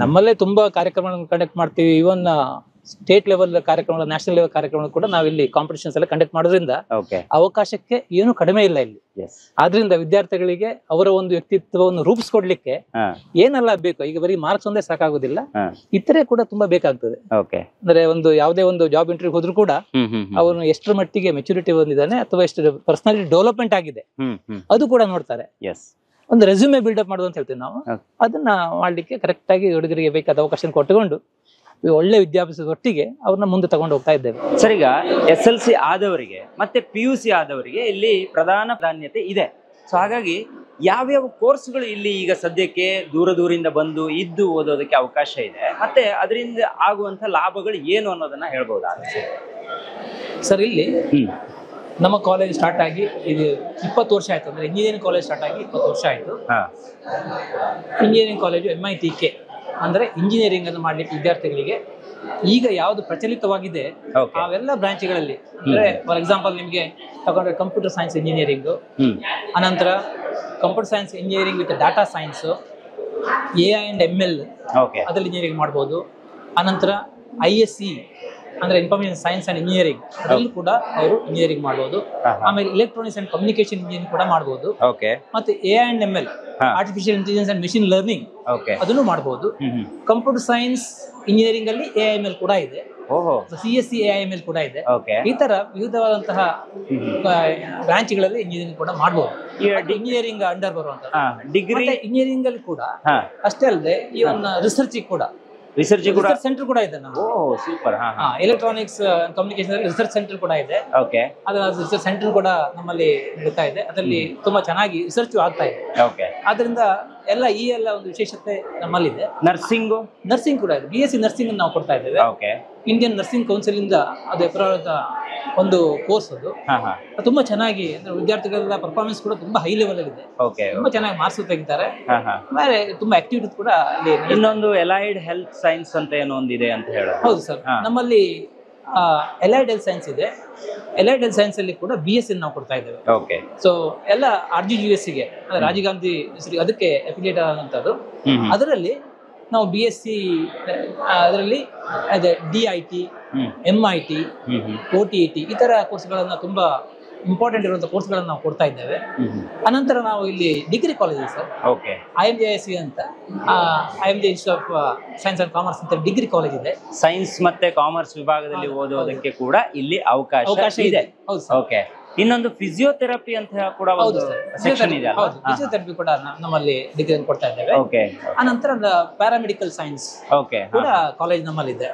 ನಮ್ಮಲ್ಲೇ ತುಂಬಾ ಕಾರ್ಯಕ್ರಮಗಳನ್ನು ಕಂಡಕ್ಟ್ ಮಾಡ್ತೀವಿ. ಇವನ್ ಸ್ಟೇಟ್ ಲೆವೆಲ್ ಕಾರ್ಯಕ್ರಮ, ನ್ಯಾಷನಲ್ ಲೆವೆಲ್ ಕಾರ್ಯಕ್ರಮ ಕೂಡ ನಾವು ಇಲ್ಲಿ ಕಾಂಪಿಟೇಷನ್ಸ್ ಎಲ್ಲ ಕಂಡಕ್ಟ್ ಮಾಡೋದ್ರಿಂದ ಅವಕಾಶಕ್ಕೆ ಏನು ಕಡಿಮೆ ಇಲ್ಲ ಇಲ್ಲಿ. ಆದ್ರಿಂದ ವಿದ್ಯಾರ್ಥಿಗಳಿಗೆ ಅವರ ಒಂದು ವ್ಯಕ್ತಿತ್ವವನ್ನು ರೂಪಿಸ್ಕೊಡ್ಲಿಕ್ಕೆ ಏನೆಲ್ಲ ಬೇಕು, ಈಗ ಬರೀ ಮಾರ್ಕ್ಸ್ ಒಂದೇ ಸಾಕಾಗೋದಿಲ್ಲ, ಇತರೆ ಕೂಡ ತುಂಬಾ ಬೇಕಾಗ್ತದೆ. ಅಂದ್ರೆ ಒಂದು ಯಾವುದೇ ಒಂದು ಜಾಬ್ ಇಂಟರ್ವ್ಯೂ ಹೋದ್ರು ಕೂಡ ಅವನು ಎಷ್ಟರ ಮಟ್ಟಿಗೆ ಮೆಚುರಿಟಿ ಬಂದಿದ್ದಾನೆ ಅಥವಾ ಎಷ್ಟು ಪರ್ಸನಾಲಿಟಿ ಡೆವಲಪ್ಮೆಂಟ್ ಆಗಿದೆ ಅದು ಕೂಡ ನೋಡ್ತಾರೆ. ಒಂದು ರೆಸ್ಯೂಮೆ ಬಿಲ್ಡಪ್ ಮಾಡೋದು ಅಂತ ಹೇಳ್ತೀವಿ ನಾವು, ಅದನ್ನ ಮಾಡ್ಲಿಕ್ಕೆ ಕರೆಕ್ಟ್ ಆಗಿ ಹುಡುಗರಿಗೆ ಬೇಕಾದ ಅವಕಾಶ ಕೊಟ್ಟುಕೊಂಡು ಒಳ್ಳೆ ವಿದ್ಯಾಭ್ಯಾಸದ ಒಟ್ಟಿಗೆ ಅವ್ರನ್ನ ಮುಂದೆ ತಗೊಂಡು ಹೋಗ್ತಾ ಇದ್ದೇವೆ. ಸರ್, ಈಗ SLC ಆದವರಿಗೆ ಮತ್ತೆ PUC ಆದವರಿಗೆ ಇಲ್ಲಿ ಪ್ರಧಾನ ಪ್ರಾಧಾನ್ಯತೆ ಇದೆ. ಸೊ ಹಾಗಾಗಿ ಯಾವ್ಯಾವ ಕೋರ್ಸ್ಗಳು ಇಲ್ಲಿ ಈಗ ಸದ್ಯಕ್ಕೆ ದೂರದಿಂದ ಬಂದು ಇದ್ದು ಓದೋದಕ್ಕೆ ಅವಕಾಶ ಇದೆ, ಮತ್ತೆ ಅದರಿಂದ ಆಗುವಂತ ಲಾಭಗಳು ಏನು ಅನ್ನೋದನ್ನ ಹೇಳ್ಬೋದಾ? ಸರ್, ಇಲ್ಲಿ ನಮ್ಮ ಕಾಲೇಜ್ ಸ್ಟಾರ್ಟ್ ಆಗಿ ಇದು 20 ವರ್ಷ ಆಯ್ತು. ಅಂದ್ರೆ ಇಂಜಿನಿಯರಿಂಗ್ ಕಾಲೇಜ್ ಸ್ಟಾರ್ಟ್ ಆಗಿ 20 ವರ್ಷ ಆಯ್ತು. ಇಂಜಿನಿಯರಿಂಗ್ ಕಾಲೇಜು MITK ಅಂದ್ರೆ ಇಂಜಿನಿಯರಿಂಗ್ ಅನ್ನು ಮಾಡ್ಲಿಕ್ಕೆ ವಿದ್ಯಾರ್ಥಿಗಳಿಗೆ ಈಗ ಯಾವ್ದು ಪ್ರಚಲಿತವಾಗಿದೆ ಅವೆಲ್ಲ ಬ್ರಾಂಚ್ಗಳಲ್ಲಿ, ಅಂದ್ರೆ ಫಾರ್ ಎಕ್ಸಾಂಪಲ್ ನಿಮ್ಗೆ ತಗೊಂಡ್ರೆ ಕಂಪ್ಯೂಟರ್ ಸೈನ್ಸ್ ಇಂಜಿನಿಯರಿಂಗ್, ಅನಂತರ computer science engineering with data science, AI and ML ಅದ್ರಲ್ಲಿ ಇಂಜಿನಿಯರಿಂಗ್ ಮಾಡ್ಬೋದು. ಅನಂತರ ISC ಅಂದ್ರೆ ಇನ್ಫಾರ್ಮೇಶನ್ ಸೈನ್ಸ್ ಅಂಡ್ ಇಂಜಿನಿಯರಿಂಗ್, ಅದರಲ್ಲೂ ಕೂಡ ಅವರು ಇಂಜಿನಿಯರಿಂಗ್ ಮಾಡಬಹುದು. ಆಮೇಲೆ ಎಲೆಕ್ಟ್ರಾನಿಕ್ಸ್ ಅಂಡ್ ಕಮ್ಯುನಿಕೇಶನ್ ಇಂಜಿನಿಯರಿಂಗ್ ಕೂಡ ಮಾಡಬಹುದು. ಮತ್ತೆ AI and ML artificial intelligence and machine learning ಅದನ್ನು ಮಾಡಬಹುದು. ಕಂಪ್ಯೂಟರ್ ಸೈನ್ಸ್ ಇಂಜಿನಿಯರಿಂಗ್ ಅಲ್ಲಿ AI/ML ಕೂಡ ಇದೆ, CSC AI/ML ಕೂಡ ಇದೆ. ಈ ತರ ವಿವಿಧವಾದಂತಹ ಬ್ರಾಂಚ್ಗಳಲ್ಲಿ ಇಂಜಿನಿಯರಿಂಗ್ ಕೂಡ ಮಾಡಬಹುದು. ಇಂಜಿನಿಯರಿಂಗ್ ಅಂಡರ್ ಬರುವಂತ ಡಿಗ್ರಿ ಇಂಜಿನಿಯರಿಂಗ್ ಅಲ್ಲಿ ಕೂಡ ಅಷ್ಟೇ ಅಲ್ಲದೆ ಇವನ್ ರಿಸರ್ಚ್ ಸೆಂಟರ್ ಕೂಡ ಇದೆ. ನಾವು super electronics communication research centre ಕೂಡ ಇದೆ. ಅದರ ರಿಸರ್ಚ್ ಸೆಂಟರ್ ಕೂಡ ನಮ್ಮಲ್ಲಿ ನಡೀತಾ ಇದೆ. ಅದರಲ್ಲಿ ತುಂಬಾ ಚೆನ್ನಾಗಿ ರಿಸರ್ಚ್ ಆಗ್ತಾ ಇದೆ. ಆದ್ರಿಂದ ಎಲ್ಲ ಈ ಎಲ್ಲ ಒಂದು ವಿಶೇಷತೆ ನಮ್ಮಲ್ಲಿದೆ. ನರ್ಸಿಂಗ್ ಕೂಡ ಇದೆ. BSc ನರ್ಸಿಂಗ್ ನಾವು ಕೊಡ್ತಾ ಇದ್ದೇವೆ. ಇಂಡಿಯನ್ ನರ್ಸಿಂಗ್ ಕೌನ್ಸಿಲ್ ಇಂದ ಅದು ಒಂದು ಕೋರ್ಸ್ ಅದು ತುಂಬಾ ಚೆನ್ನಾಗಿ, ಅಂದ್ರೆ ವಿದ್ಯಾರ್ಥಿಗಳೆಲ್ಲ ಪರ್ಫಾರ್ಮೆನ್ಸ್ ಕೂಡ ತುಂಬಾ ಹೈ ಲೆವೆಲ್ ಇದೆ. ತುಂಬಾ ಚೆನ್ನಾಗಿ ಮಾರ್ಕ್ಸ್ ತೆಗಿತಾರೆ. ಆಮೇಲೆ ತುಂಬಾ ಆಕ್ಟಿವಿಟೀಸ್ ಕೂಡ ಇನ್ನೊಂದು ಎಲೈಡ್ ಹೆಲ್ತ್ ಸೈನ್ಸ್ ಅಂತ ಏನೋ ಒಂದಿದೆ ಅಂತ ಹೇಳೋದು. ಹೌದು ಸರ್, ನಮ್ಮಲ್ಲಿ ಎಲೈಡ್ ಹೆಲ್ತ್ ಸೈನ್ಸ್ ಇದೆ. ಎಲೈಡ್ ಹೆಲ್ತ್ ಸೈನ್ಸ್ ಅಲ್ಲಿ ಕೂಡ BSc ನಾವು ಕೊಡ್ತಾ ಇದ್ದೇವೆ. ಸೊ ಎಲ್ಲ RGGS ಗೆ, ರಾಜೀವ್ ಗಾಂಧಿ ಅದಕ್ಕೆ ಅಫಿಲಿಯೇಟ್ ಆದಂತದ್ದು. ಅದರಲ್ಲಿ ನಾವು BSc ಅದರಲ್ಲಿ DIT, MIT, OTET ಈ ತರ ಕೋರ್ಸ್ಗಳನ್ನ ತುಂಬಾ ಇಂಪಾರ್ಟೆಂಟ್ ಇರುವಂತಹ ಕೋರ್ಸ್ಗಳನ್ನ ನಾವು ಕೊಡ್ತಾ ಇದ್ದೇವೆ. ಅನಂತರ ನಾವು ಇಲ್ಲಿ ಡಿಗ್ರಿ ಕಾಲೇಜ್ ಸರ್, IMJISC ಅಂತ IMJ institute of science and commerce ಅಂತ ಡಿಗ್ರಿ ಕಾಲೇಜ್ ಇದೆ. ಸೈನ್ಸ್ ಮತ್ತೆ ಕಾಮರ್ಸ್ ವಿಭಾಗದಲ್ಲಿ ಓದೋದಕ್ಕೆ ಕೂಡ ಇಲ್ಲಿ ಅವಕಾಶ ಇದೆ. ಇನ್ನೊಂದು ಫಿಸಿಯೋಥೆರಪಿ ಅಂತ ಕೂಡ ಒಂದು ಸೆಕ್ಷನ್ ಇದೆ ಅಲ್ವಾ? ಫಿಸಿಯೋಥೆರಪಿ ಕೂಡ ನಮ್ಮಲ್ಲಿ ಡಿಗ್ರಿ ಕೊಡ್ತಾ ಇದ್ದೇವೆ. ಅನಂತರ ಪ್ಯಾರಾಮೆಡಿಕಲ್ ಸೈನ್ಸ್ ಕೂಡ ಕಾಲೇಜ್ ನಮ್ಮಲ್ಲಿ ಇದೆ.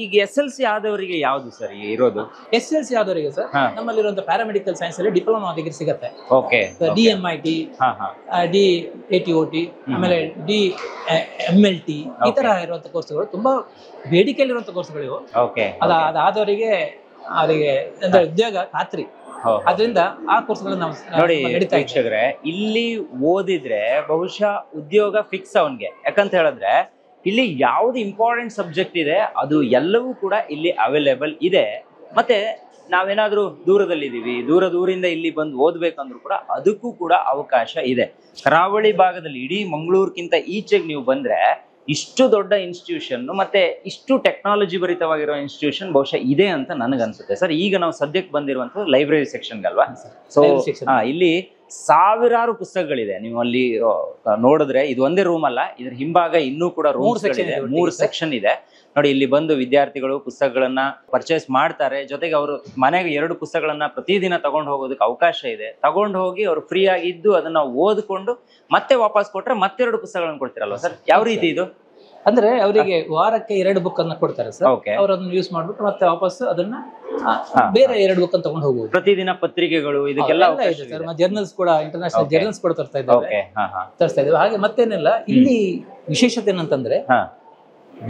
ಈಗ SLC ಆದವರಿಗೆ ಯಾವ್ದು ಸರ್ ಇರೋದು? SLC ಆದವರಿಗೆ ಸರ್ ನಮ್ಮಲ್ಲಿರುವಂತಹ ಪ್ಯಾರಾಮೆಡಿಕಲ್ ಸೈನ್ಸ್ ಅಲ್ಲಿ ಡಿಪ್ಲೊಮಾ ಡಿಗ್ರಿ ಸಿಗುತ್ತೆ. DMIT, DATOT, ಆಮೇಲೆ DMLT ಈ ತರ ಇರುವಂತಹ ಕೋರ್ಸ್ಗಳು ತುಂಬಾ ಬೇಡಿಕೆಯಲ್ಲಿರುವಂತಹ ಕೋರ್ಸ್ಗಳು. ಅದಾದವರಿಗೆ ಅವರಿಗೆ ಉದ್ಯೋಗ ಖಾತ್ರಿ. ಅದರಿಂದ ಆ ಕೋರ್ಸ್ಗಳನ್ನ ನಾವು ನೋಡಿ ವೀಕ್ಷಕರೇ, ಇಲ್ಲಿ ಓದಿದ್ರೆ ಬಹುಶಃ ಉದ್ಯೋಗ ಫಿಕ್ಸ್ ಅವನ್ಗೆ. ಯಾಕಂತ ಹೇಳಿದ್ರೆ ಇಲ್ಲಿ ಯಾವ್ದು ಇಂಪಾರ್ಟೆಂಟ್ ಸಬ್ಜೆಕ್ಟ್ ಇದೆ ಅದು ಎಲ್ಲವೂ ಕೂಡ ಇಲ್ಲಿ ಅವೈಲೇಬಲ್ ಇದೆ. ಮತ್ತೆ ನಾವೇನಾದ್ರೂ ದೂರದಲ್ಲಿದ್ದೀವಿ, ದೂರದಿಂದ ಇಲ್ಲಿ ಬಂದು ಓದ್ಬೇಕಂದ್ರೂ ಕೂಡ ಅದಕ್ಕೂ ಕೂಡ ಅವಕಾಶ ಇದೆ. ಕರಾವಳಿ ಭಾಗದಲ್ಲಿ ಇಡೀ ಮಂಗಳೂರಿಗಿಂತ ಈಚೆಗೆ ನೀವು ಬಂದ್ರೆ ಇಷ್ಟು ದೊಡ್ಡ ಇನ್ಸ್ಟಿಟ್ಯೂಷನ್ ಮತ್ತೆ ಇಷ್ಟು ಟೆಕ್ನಾಲಜಿ ಭರಿತವಾಗಿರೋ ಇನ್ಸ್ಟಿಟ್ಯೂಷನ್ ಬಹುಶಃ ಇದೆ ಅಂತ ನನಗನ್ಸುತ್ತೆ ಸರ್. ಈಗ ನಾವು ಸದ್ಯಕ್ಕೆ ಬಂದಿರುವಂತದ್ದು ಲೈಬ್ರರಿ ಸೆಕ್ಷನ್ ಅಲ್ವಾ? ಸೊ ಇಲ್ಲಿ ಸಾವಿರಾರು ಪುಸ್ತಕಗಳಿದೆ. ನೀವು ಅಲ್ಲಿ ನೋಡಿದ್ರೆ ಇದು ಒಂದೇ ರೂಮ್ ಅಲ್ಲ, ಇದ್ರ ಹಿಂಭಾಗ ಇನ್ನೂ ಕೂಡ ರೂಮ್ಸ್ ಇದೆ, 3 ಸೆಕ್ಷನ್ ಇದೆ. ನೋಡಿ, ಇಲ್ಲಿ ಬಂದು ವಿದ್ಯಾರ್ಥಿಗಳು ಪುಸ್ತಕಗಳನ್ನ ಪರ್ಚೇಸ್ ಮಾಡ್ತಾರೆ. ಜೊತೆಗೆ ಅವರು ಮನೆಗೆ 2 ಪುಸ್ತಕಗಳನ್ನ ಪ್ರತಿದಿನ ತಗೊಂಡು ಹೋಗೋದಕ್ಕೆ ಅವಕಾಶ ಇದೆ. ತಗೊಂಡು ಹೋಗಿ ಅವರು ಫ್ರೀ ಆಗಿದ್ದು ಅದನ್ನ ಓದ್ಕೊಂಡು ಮತ್ತೆ ವಾಪಸ್ ಕೊಟ್ರೆ ಮತ್ತೆ 2 ಪುಸ್ತಕಗಳನ್ನ ಕೊಡ್ತಿರಲ್ವಾ ಸರ್? ಯಾವ ರೀತಿ ಇದು? ಅಂದ್ರೆ ಅವರಿಗೆ ವಾರಕ್ಕೆ 2 ಬುಕ್ ಅನ್ನ ಕೊಡ್ತಾರೆ ಸರ್. ಅವರು ಅದನ್ನ ಯೂಸ್ ಮಾಡ್ಬಿಟ್ಟು ಮತ್ತೆ ವಾಪಸ್ ಅದನ್ನ ಬೇರೆ 2 ಬುಕ್ ಅನ್ನು ತಗೊಂಡು ಹೋಗುವುದು. ಪ್ರತಿದಿನ ಪತ್ರಿಕೆಗಳು ಇದಕ್ಕೆಲ್ಲ ಜರ್ನಲ್ಸ್ ಕೂಡ, ಇಂಟರ್ನ್ಯಾಷನಲ್ ಜರ್ನಲ್ಸ್ ಕೂಡ ತರ್ತಾ ಇದ್ದೇವೆ. ಹಾಗೆ ಮತ್ತೇನಿಲ್ಲ, ಇಲ್ಲಿ ವಿಶೇಷತೆ ಏನಂತಂದ್ರೆ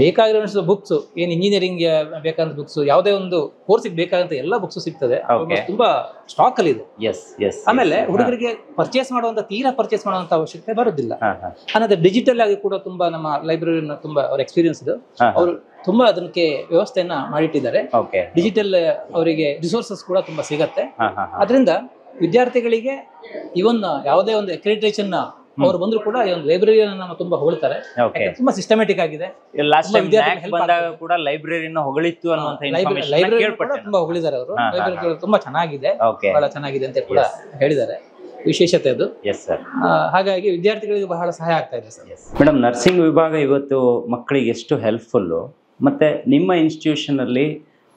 ಬೇಕಾಗಿರೋ ಬುಕ್ಸ್, ಏನ್ ಇಂಜಿನಿಯರಿಂಗ್ ಬೇಕಾದ ಬುಕ್ಸ್, ಯಾವುದೇ ಒಂದು ಕೋರ್ಸಿಗೆ ಬೇಕಾದಂತ ಎಲ್ಲ ಬುಕ್ಸ್ ಸಿಗ್ತದೆ. ತುಂಬಾ ಸ್ಟಾಕ್ ಅಲ್ಲಿ ಇದೆ. ಆಮೇಲೆ ಹುಡುಗರಿಗೆ ಪರ್ಚೇಸ್ ಮಾಡುವಂತ ಅವಶ್ಯಕತೆ ಬರುದಿಲ್ಲ. ಅನ್ನೋದು ಡಿಜಿಟಲ್ ಆಗಿ ಕೂಡ ತುಂಬಾ ನಮ್ಮ ಲೈಬ್ರರಿ ತುಂಬಾ ಅವ್ರ ಎಕ್ಸ್ಪೀರಿಯನ್ಸ್ ಇದೆ. ಅವರು ತುಂಬಾ ಅದಕ್ಕೆ ವ್ಯವಸ್ಥೆಯನ್ನ ಮಾಡಿಟ್ಟಿದ್ದಾರೆ. ಡಿಜಿಟಲ್ ಅವರಿಗೆ ರಿಸೋರ್ಸಸ್ ಕೂಡ ತುಂಬಾ ಸಿಗತ್ತೆ. ಅದರಿಂದ ವಿದ್ಯಾರ್ಥಿಗಳಿಗೆ ಇವನ್ ಯಾವುದೇ ಒಂದು ಅಕ್ರೆಡಿಟೇಷನ್ ಅವ್ರು ಬಂದ್ರು ಕೂಡ ಈ ಒಂದು ಲೈಬ್ರರಿಯನ್ನು ತುಂಬಾ ಹೊಗಳ್ತಾರೆ. Okay. ತುಂಬಾ ಸಿಸ್ಟಮೆಟಿಕ್ ಆಗಿದೆ. ಲಾಸ್ಟ್ ಟೈಮ್ ವಿದ್ಯಾರ್ಥಿಗಳಿಗೆ help ಬಂದಾಗ ಆಗ್ತದೆ. ಕೂಡ ಲೈಬ್ರರಿನ ಹೊಗಳಿತ್ತು ಅನ್ನುವಂತ ಲೈಬ್ರರಿ ಕೇಳ್ಪಟ್ಟೆ. ತುಂಬಾ ಹೊಗಳಿದ್ದಾರೆ ಅವರು. ಹಾ, ಲೈಬ್ರರಿ ತುಂಬಾ ಚೆನ್ನಾಗಿದೆ, Okay. ಬಹಳ ಚೆನ್ನಾಗಿದೆ ಅಂತ ಕೂಡ ಹೇಳಿದ್ದಾರೆ. ವಿಶೇಷತೆ ಅದು. Yes sir. ಹಾಗಾಗಿ ವಿದ್ಯಾರ್ಥಿಗಳಿಗೆ ಬಹಳ ಸಹಾಯ ಆಗ್ತಾ ಇದೆ ಸರ್. ಮೇಡಮ್, ನರ್ಸಿಂಗ್ ವಿಭಾಗ ಇವತ್ತು ಮಕ್ಕಳಿಗೆ ಎಷ್ಟು ಹೆಲ್ಪ್ಫುಲ್ಲು, ಮತ್ತೆ ನಿಮ್ಮ ಇನ್ಸ್ಟಿಟ್ಯೂಷನ್ ಅಲ್ಲಿ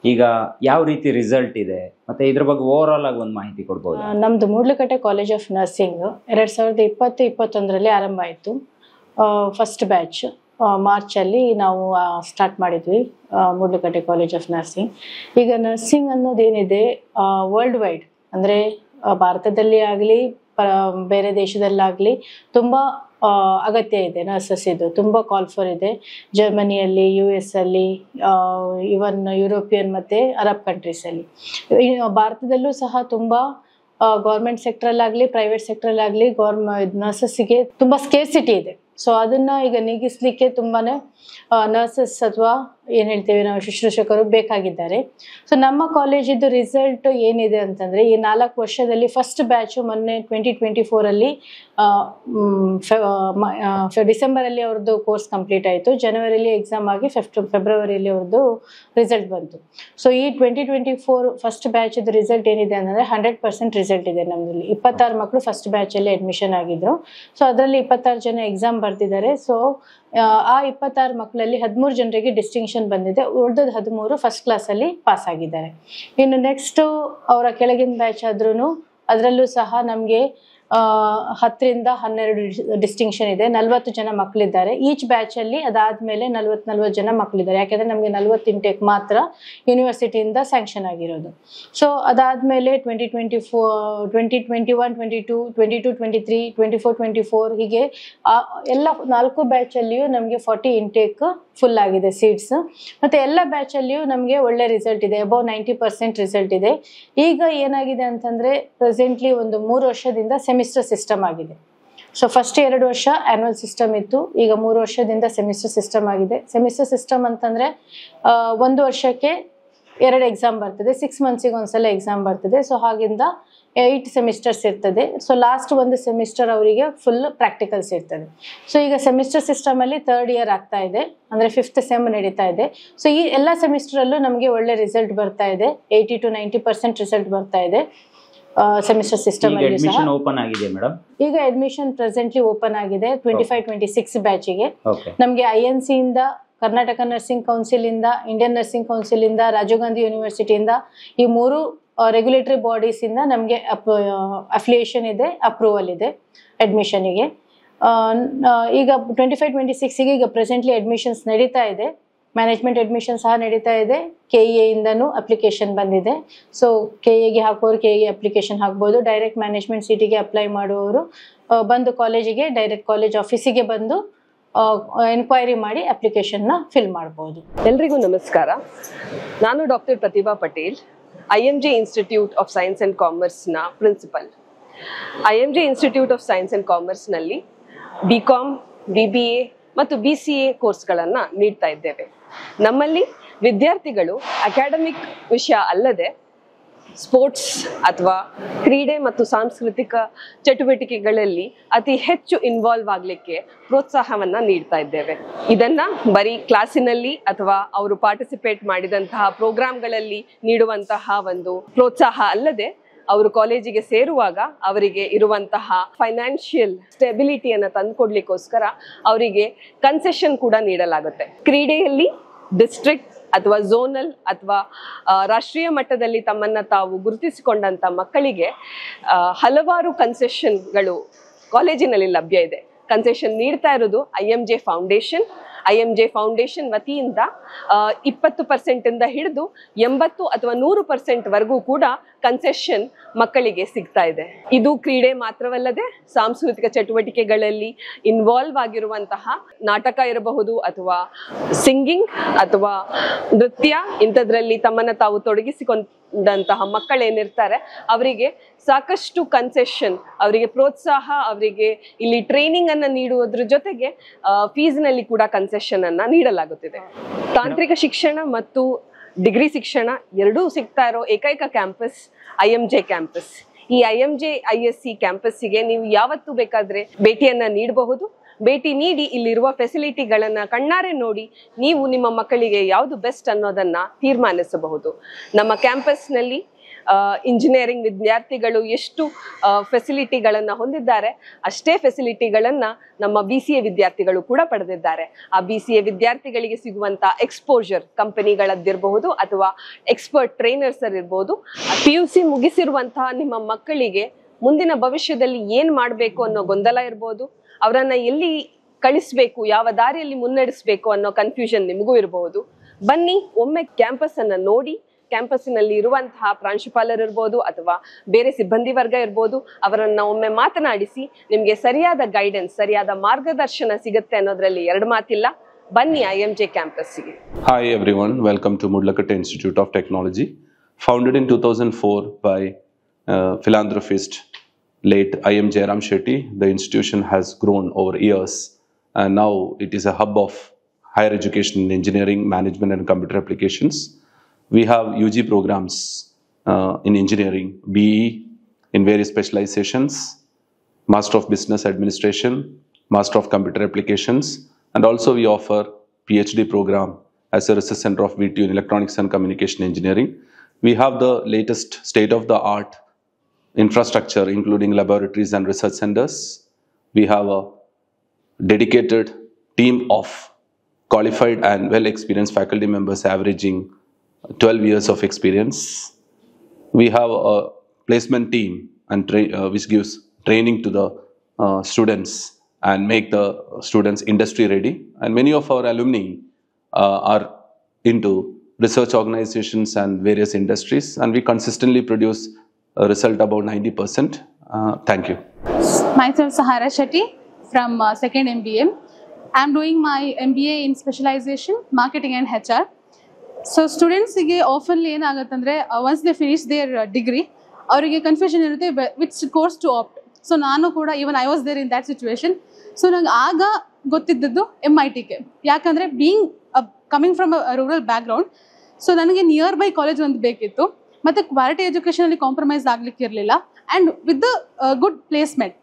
ಈಗ ಯಾವ ರೀತಿ ರಿಸಲ್ಟ್ ಇದೆ, ಮತ್ತೆ ಇದ್ರ ಬಗ್ಗೆ ಓವರ್ ಆಲ್ ಆಗಿ ಒಂದು ಮಾಹಿತಿ ಕೊಡ್ಬೋದು? ನಮ್ದು ಮೂಡ್ಲಕಟ್ಟೆ ಕಾಲೇಜ್ ಆಫ್ ನರ್ಸಿಂಗ್ 2020-21 ಆರಂಭ ಆಯಿತು. ಫಸ್ಟ್ ಬ್ಯಾಚ್ ಮಾರ್ಚಲ್ಲಿ ನಾವು ಸ್ಟಾರ್ಟ್ ಮಾಡಿದ್ವಿ ಮೂಡ್ಲಕಟ್ಟೆ ಕಾಲೇಜ್ ಆಫ್ ನರ್ಸಿಂಗ್. ಈಗ ನರ್ಸಿಂಗ್ ಅನ್ನೋದೇನಿದೆ ವರ್ಲ್ಡ್ ವೈಡ್, ಅಂದರೆ ಭಾರತದಲ್ಲಿ ಆಗಲಿ ಬೇರೆ ದೇಶದಲ್ಲಾಗಲಿ ತುಂಬ ಅಗತ್ಯ ಇದೆ. ನರ್ಸಸ್ ಇದು ತುಂಬ ಕಾಲ್ ಫಾರ್ ಇದೆ. ಜರ್ಮನಿಯಲ್ಲಿ, US ಅಲ್ಲಿ, ಇವನ್ ಯುರೋಪಿಯನ್ ಮತ್ತು ಅರಬ್ ಕಂಟ್ರೀಸಲ್ಲಿ. ಭಾರತದಲ್ಲೂ ಸಹ ತುಂಬ ಗೌರ್ಮೆಂಟ್ ಸೆಕ್ಟ್ರಲ್ಲಾಗಲಿ ಪ್ರೈವೇಟ್ ಸೆಕ್ಟ್ರಲ್ಲಾಗಲಿ ನರ್ಸಸ್ಸಿಗೆ ತುಂಬ ಸ್ಕೇರ್ಸಿಟಿ ಇದೆ. ಸೊ ಅದನ್ನು ಈಗ ನೀಗಿಸ್ಲಿಕ್ಕೆ ತುಂಬಾ ನರ್ಸಸ್ ಅಥವಾ ಏನು ಹೇಳ್ತೇವೆ ನಾವು ಶುಶ್ರೂಷಕರು ಬೇಕಾಗಿದ್ದಾರೆ. ಸೊ ನಮ್ಮ ಕಾಲೇಜಿದ್ದು ರಿಸಲ್ಟ್ ಏನಿದೆ ಅಂತಂದರೆ, ಈ 4 ವರ್ಷದಲ್ಲಿ ಫಸ್ಟ್ ಬ್ಯಾಚು ಮೊನ್ನೆ 2024ಅಲ್ಲಿ ಡಿಸೆಂಬರಲ್ಲಿ ಅವ್ರದ್ದು ಕೋರ್ಸ್ ಕಂಪ್ಲೀಟ್ ಆಯಿತು. ಜನವರಿಲಿ ಎಕ್ಸಾಮ್ ಆಗಿ ಫೆಬ್ರವರಿಯಲ್ಲಿ ಅವ್ರದ್ದು ರಿಸಲ್ಟ್ ಬಂತು. ಸೊ ಈ 2024 ಫಸ್ಟ್ ಬ್ಯಾಚಿದ್ದು ರಿಸಲ್ಟ್ ಏನಿದೆ ಅಂತಂದರೆ 100% ರಿಸಲ್ಟ್ ಇದೆ ನಮ್ಮಲ್ಲಿ. 26 ಮಕ್ಕಳು ಫಸ್ಟ್ ಬ್ಯಾಚಲ್ಲಿ ಅಡ್ಮಿಷನ್ ಆಗಿದ್ರು. ಸೊ ಅದರಲ್ಲಿ 26 ಜನ ಎಕ್ಸಾಮ್ ಬರ್ತಿದ್ದಾರೆ. ಸೊ ಆ 26 ಮಕ್ಕಳಲ್ಲಿ 13 ಜನರಿಗೆ ಡಿಸ್ಟಿಂಕ್ಷನ್ ಬಂದಿದೆ. ಉಳಿದ 13 ಫಸ್ಟ್ ಕ್ಲಾಸಲ್ಲಿ ಪಾಸ್ ಆಗಿದ್ದಾರೆ. ಇನ್ನು ನೆಕ್ಸ್ಟು ಅವರ ಕೆಳಗಿನ ಬ್ಯಾಚ್ ಆದ್ರೂ ಅದರಲ್ಲೂ ಸಹ ನಮಗೆ 10ರಿಂದ 12 ಡಿಸ್ಟಿಂಕ್ಷನ್ ಇದೆ. 40 ಜನ ಮಕ್ಕಳಿದ್ದಾರೆ ಈಚ್ ಬ್ಯಾಚಲ್ಲಿ. ಅದಾದಮೇಲೆ 40 ಜನ ಮಕ್ಕಳಿದ್ದಾರೆ. ಯಾಕೆಂದರೆ ನಮಗೆ 40 ಇಂಟೇಕ್ ಮಾತ್ರ ಯೂನಿವರ್ಸಿಟಿಯಿಂದ ಸ್ಯಾಂಕ್ಷನ್ ಆಗಿರೋದು. ಸೊ ಅದಾದಮೇಲೆ 2021, 22, 23, 24 ಹೀಗೆ ಎಲ್ಲ 4 ಬ್ಯಾಚಲ್ಲಿಯೂ ನಮಗೆ 40 ಇಂಟೇಕ್ ಫುಲ್ ಆಗಿದೆ ಸೀಟ್ಸ್. ಮತ್ತು ಎಲ್ಲ ಬ್ಯಾಚಲ್ಲಿಯೂ ನಮಗೆ ಒಳ್ಳೆ ರಿಸಲ್ಟ್ ಇದೆ, ಅಬೌವ್ 90% ರಿಸಲ್ಟ್ ಇದೆ. ಈಗ ಏನಾಗಿದೆ ಅಂತಂದರೆ ಪ್ರೆಸೆಂಟ್ಲಿ ಒಂದು 3 ವರ್ಷದಿಂದ ಸೆಮಿಸ್ಟರ್ ಸಿಸ್ಟಮ್ ಆಗಿದೆ. ಸೊ ಫಸ್ಟ್ 2 ವರ್ಷ ಆ್ಯನ್ಯುವಲ್ ಸಿಸ್ಟಮ್ ಇತ್ತು. ಈಗ 3 ವರ್ಷದಿಂದ ಸೆಮಿಸ್ಟರ್ ಸಿಸ್ಟಮ್ ಆಗಿದೆ. ಸೆಮಿಸ್ಟರ್ ಸಿಸ್ಟಮ್ ಅಂತಂದರೆ 1 ವರ್ಷಕ್ಕೆ 2 ಎಕ್ಸಾಮ್ ಬರ್ತದೆ, 6 ಮಂತ್ಸಿಗೆ ಒಂದ್ಸಲ ಎಕ್ಸಾಮ್ ಬರ್ತದೆ. ಸೊ ಹಾಗಿಂದ 8 ಸೆಮಿಸ್ಟರ್ಸ್ ಇರ್ತದೆ. ಸೊ ಲಾಸ್ಟ್ ಒಂದು ಸೆಮಿಸ್ಟರ್ ಅವರಿಗೆ ಫುಲ್ ಪ್ರಾಕ್ಟಿಕಲ್ಸ್ ಇರ್ತದೆ. ಸೊ ಈಗ ಸೆಮಿಸ್ಟರ್ ಸಿಸ್ಟಮಲ್ಲಿ 3rd ಇಯರ್ ಆಗ್ತಾ ಇದೆ, ಅಂದರೆ 5th ಸೆಮ್ ನಡೀತಾ ಇದೆ. ಸೊ ಈ ಎಲ್ಲ ಸೆಮಿಸ್ಟರಲ್ಲೂ ನಮಗೆ ಒಳ್ಳೆ ರಿಸಲ್ಟ್ ಬರ್ತಾ ಇದೆ. 80 to 90% ರಿಸಲ್ಟ್ ಬರ್ತಾ ಇದೆ ಸೆಮಿಸ್ಟರ್ ಸಿಸ್ಟಮ್ ಅಲ್ಲಿ ಸಹ. ಓಪನ್ ಆಗಿದೆ ಮೇಡಮ್. ಈಗ ಅಡ್ಮಿಷನ್ ಪ್ರೆಸೆಂಟ್ಲಿ ಓಪನ್ ಆಗಿದೆ 25-26 ಬ್ಯಾಚಿಗೆ. ನಮಗೆ INC ಇಂದ, ಕರ್ನಾಟಕ ನರ್ಸಿಂಗ್ ಕೌನ್ಸಿಲ್ ಇಂದ, ಇಂಡಿಯನ್ ನರ್ಸಿಂಗ್ ಕೌನ್ಸಿಲ್ ಇಂದ, ರಾಜೀವ್ ಗಾಂಧಿ ಯೂನಿವರ್ಸಿಟಿಯಿಂದ, ಈ 3 ರೆಗ್ಯುಲೇಟರಿ ಬಾಡೀಸ್ ಇಂದ ನಮಗೆ ಅಫಿಲಿಯೇಷನ್ ಇದೆ, ಅಪ್ರೂವಲ್ ಇದೆ ಅಡ್ಮಿಷನಿಗೆ. ಈಗ 25-26ಗೆ ಈಗ ಪ್ರೆಸೆಂಟ್ಲಿ ಅಡ್ಮಿಷನ್ಸ್ ನಡೀತಾ ಇದೆ. ಮ್ಯಾನೇಜ್ಮೆಂಟ್ ಅಡ್ಮಿಷನ್ ಸಹ ನಡೀತಾ ಇದೆ. KEA ಇಂದನೂ ಅಪ್ಲಿಕೇಶನ್ ಬಂದಿದೆ. ಸೊ KEAಗೆ ಹಾಕೋರು KEA ಅಪ್ಲಿಕೇಶನ್ ಹಾಕ್ಬೋದು. ಡೈರೆಕ್ಟ್ ಮ್ಯಾನೇಜ್ಮೆಂಟ್ ಸೀಟಿಗೆ ಅಪ್ಲೈ ಮಾಡುವವರು ಬಂದು ಕಾಲೇಜಿಗೆ, ಡೈರೆಕ್ಟ್ ಕಾಲೇಜ್ ಆಫೀಸಿಗೆ ಬಂದು ಎನ್ಕ್ವೈರಿ ಮಾಡಿ ಅಪ್ಲಿಕೇಶನ್ನ ಫಿಲ್ ಮಾಡ್ಬೋದು. ಎಲ್ರಿಗೂ ನಮಸ್ಕಾರ. ನಾನು doctor Pratibha Patel, IMG institute of science and ಕಾಮರ್ಸ್ನ principal. IMG institute of science and ಕಾಮರ್ಸ್ನಲ್ಲಿ BCom, BBA ಮತ್ತು BCA ಕೋರ್ಸ್ಗಳನ್ನು ನೀಡ್ತಾ ಇದ್ದೇವೆ. ನಮ್ಮಲ್ಲಿ ವಿದ್ಯಾರ್ಥಿಗಳು ಅಕಾಡೆಮಿಕ್ ವಿಷಯ ಅಲ್ಲದೆ ಸ್ಪೋರ್ಟ್ಸ್ ಅಥವಾ ಕ್ರೀಡೆ ಮತ್ತು ಸಾಂಸ್ಕೃತಿಕ ಚಟುವಟಿಕೆಗಳಲ್ಲಿ ಅತಿ ಹೆಚ್ಚು ಇನ್ವಾಲ್ವ್ ಆಗಲಿಕ್ಕೆ ಪ್ರೋತ್ಸಾಹವನ್ನು ನೀಡ್ತಾ ಇದ್ದೇವೆ. ಇದನ್ನು ಬರೀ ಕ್ಲಾಸಿನಲ್ಲಿ ಅಥವಾ ಅವರು ಪಾರ್ಟಿಸಿಪೇಟ್ ಮಾಡಿದಂತಹ ಪ್ರೋಗ್ರಾಮ್ಗಳಲ್ಲಿ ನೀಡುವಂತಹ ಒಂದು ಪ್ರೋತ್ಸಾಹ ಅಲ್ಲದೆ, ಅವರು ಕಾಲೇಜಿಗೆ ಸೇರುವಾಗ ಅವರಿಗೆ ಇರುವಂತಹ ಫೈನಾನ್ಷಿಯಲ್ ಸ್ಟೆಬಿಲಿಟಿಯನ್ನು ತಂದುಕೊಡ್ಲಿಕ್ಕೋಸ್ಕರ ಅವರಿಗೆ ಕನ್ಸೆಷನ್ ಕೂಡ ನೀಡಲಾಗುತ್ತೆ. ಕ್ರೀಡೆಯಲ್ಲಿ ಡಿಸ್ಟ್ರಿಕ್ಟ್ ಅಥವಾ ಝೋನಲ್ ಅಥವಾ ರಾಷ್ಟ್ರೀಯ ಮಟ್ಟದಲ್ಲಿ ತಮ್ಮನ್ನು ತಾವು ಗುರುತಿಸಿಕೊಂಡಂಥ ಮಕ್ಕಳಿಗೆ ಹಲವಾರು ಕನ್ಸೆಷನ್ಗಳು ಕಾಲೇಜಿನಲ್ಲಿ ಲಭ್ಯ ಇದೆ. ಕನ್ಸೆಷನ್ ನೀಡ್ತಾ ಇರೋದು IMJ ಫೌಂಡೇಶನ್ ವತಿಯಿಂದ 20% ಹಿಡಿದು 80 ಅಥವಾ 100% ವರೆಗೂ ಕೂಡ ಕನ್ಸೆಷನ್ ಮಕ್ಕಳಿಗೆ ಸಿಗ್ತಾ ಇದೆ. ಇದು ಕ್ರೀಡೆ ಮಾತ್ರವಲ್ಲದೆ ಸಾಂಸ್ಕೃತಿಕ ಚಟುವಟಿಕೆಗಳಲ್ಲಿ ಇನ್ವಾಲ್ವ್ ಆಗಿರುವಂತಹ ನಾಟಕ ಇರಬಹುದು ಅಥವಾ ಸಿಂಗಿಂಗ್ ಅಥವಾ ನೃತ್ಯ, ಇಂಥದ್ರಲ್ಲಿ ತಮ್ಮನ್ನು ತಾವು ತೊಡಗಿಸಿಕೊಂಡಂತಹ ಮಕ್ಕಳೇನಿರ್ತಾರೆ ಅವರಿಗೆ ಸಾಕಷ್ಟು ಕನ್ಸೆಷನ್, ಅವರಿಗೆ ಪ್ರೋತ್ಸಾಹ, ಅವರಿಗೆ ಇಲ್ಲಿ ಟ್ರೈನಿಂಗ್ ಅನ್ನು ನೀಡುವುದ್ರ ಜೊತೆಗೆ ಫೀಸ್ನಲ್ಲಿ ಕೂಡ ಕನ್ಸೆಷನ್ ಅನ್ನ ನೀಡಲಾಗುತ್ತಿದೆ. ತಾಂತ್ರಿಕ ಶಿಕ್ಷಣ ಮತ್ತು ಡಿಗ್ರಿ ಶಿಕ್ಷಣ ಎರಡೂ ಸಿಗ್ತಾ ಇರೋ ಏಕೈಕ ಕ್ಯಾಂಪಸ್ IMJ ಕ್ಯಾಂಪಸ್. ಈ IMJ-ISC ಕ್ಯಾಂಪಸ್ಸಿಗೆ ನೀವು ಯಾವತ್ತೂ ಬೇಕಾದ್ರೆ ಭೇಟಿಯನ್ನ ನೀಡಬಹುದು. ಭೇಟಿ ನೀಡಿ ಇಲ್ಲಿರುವ ಫೆಸಿಲಿಟಿಗಳನ್ನ ಕಣ್ಣಾರೆ ನೋಡಿ ನೀವು ನಿಮ್ಮ ಮಕ್ಕಳಿಗೆ ಯಾವುದು ಬೆಸ್ಟ್ ಅನ್ನೋದನ್ನ ತೀರ್ಮಾನಿಸಬಹುದು. ನಮ್ಮ ಕ್ಯಾಂಪಸ್ನಲ್ಲಿ ಇಂಜಿನಿಯರಿಂಗ್ ವಿದ್ಯಾರ್ಥಿಗಳು ಎಷ್ಟು ಫೆಸಿಲಿಟಿಗಳನ್ನ ಹೊಂದಿದ್ದಾರೆ ಅಷ್ಟೇ ಫೆಸಿಲಿಟಿಗಳನ್ನ ನಮ್ಮ BCA ವಿದ್ಯಾರ್ಥಿಗಳು ಕೂಡ ಪಡೆದಿದ್ದಾರೆ. ಆ BCA ವಿದ್ಯಾರ್ಥಿಗಳಿಗೆ ಸಿಗುವಂತ ಎಕ್ಸ್ಪೋಜರ್ ಕಂಪನಿಗಳದ್ದಿರಬಹುದು ಅಥವಾ ಎಕ್ಸ್ಪರ್ಟ್ ಟ್ರೈನರ್ಸ್ ಇರ್ಬೋದು. PUC ಮುಗಿಸಿರುವಂತಹ ನಿಮ್ಮ ಮಕ್ಕಳಿಗೆ ಮುಂದಿನ ಭವಿಷ್ಯದಲ್ಲಿ ಏನ್ ಮಾಡಬೇಕು ಅನ್ನೋ ಗೊಂದಲ ಇರ್ಬೋದು, ಅವರನ್ನ ಎಲ್ಲಿ ಕಳಿಸ್ಬೇಕು, ಯಾವ ದಾರಿಯಲ್ಲಿ ಮುನ್ನಡೆಸಬೇಕು ಅನ್ನೋ ಕನ್ಫ್ಯೂಷನ್ ನಿಮಗೂ ಇರಬಹುದು. ಬನ್ನಿ ಒಮ್ಮೆ ಕ್ಯಾಂಪಸ್ ಅನ್ನ ನೋಡಿ, ಕ್ಯಾಂಪಸ್ಸಿನಲ್ಲಿ ಇರುವಂತಹ ಪ್ರಾಂಶುಪಾಲರು ಇರ್ಬೋದು ಅಥವಾ ಬೇರೆ ಸಿಬ್ಬಂದಿ ವರ್ಗ ಇರ್ಬೋದು, ಅವರನ್ನ ಒಮ್ಮೆ ಮಾತನಾಡಿಸಿ ನಿಮ್ಗೆ ಸರಿಯಾದ ಗೈಡೆನ್ಸ್, ಸರಿಯಾದ ಮಾರ್ಗದರ್ಶನ ಸಿಗುತ್ತೆ ಅನ್ನೋದ್ರಲ್ಲಿ ಎರಡು ಮಾತಿಲ್ಲ. ಬನ್ನಿ IMJ ಕ್ಯಾಂಪಸ್ಸಿಗೆ. Hi everyone, welcome to Mudlakutta Institute of Technology. Founded in 2004 by philanthropist late I.M. Jairam Shetty, the institution has grown over years and now it is a hub of higher education in engineering, management and computer applications. We have UG programs in engineering, BE in various specializations, Master of Business Administration, Master of Computer Applications, and also we offer PhD program as a research center of VTU in Electronics and Communication Engineering. We have the latest state-of-the-art infrastructure including laboratories and research centers. We have a dedicated team of qualified and well-experienced faculty members averaging 12 years of experience. We have a placement team and which gives training to the students and make the students industry ready. And many of our alumni are into research organizations and various industries, and we consistently produce a result about 90%. Thank you. Myself Sahara Shetty from second MBA. I am doing my MBA in specialization marketing and HR. So students ಗೆ often ಏನಾಗುತ್ತಂದ್ರೆ once they finish their degree ಅವರಿಗೆ confusion ಇರುತ್ತೆ which course to opt. So ನಾನು ಕೂಡ even I was there in that situation. So ನಂಗೆ ಆಗ ಗೊತ್ತಿದ್ದದ್ದು MITK. ಯಾಕಂದ್ರೆ being coming from a rural background, so ನನಗೆ near by college ಒಂದು ಬೇಕಿತ್ತು, ಮತ್ತು ಕ್ವಾಲಿಟಿ ಎಜುಕೇಷನಲ್ಲಿ ಕಾಂಪ್ರಮೈಸ್ ಆಗ್ಲಿಕ್ಕೆ ಇರಲಿಲ್ಲ, and with the good placement.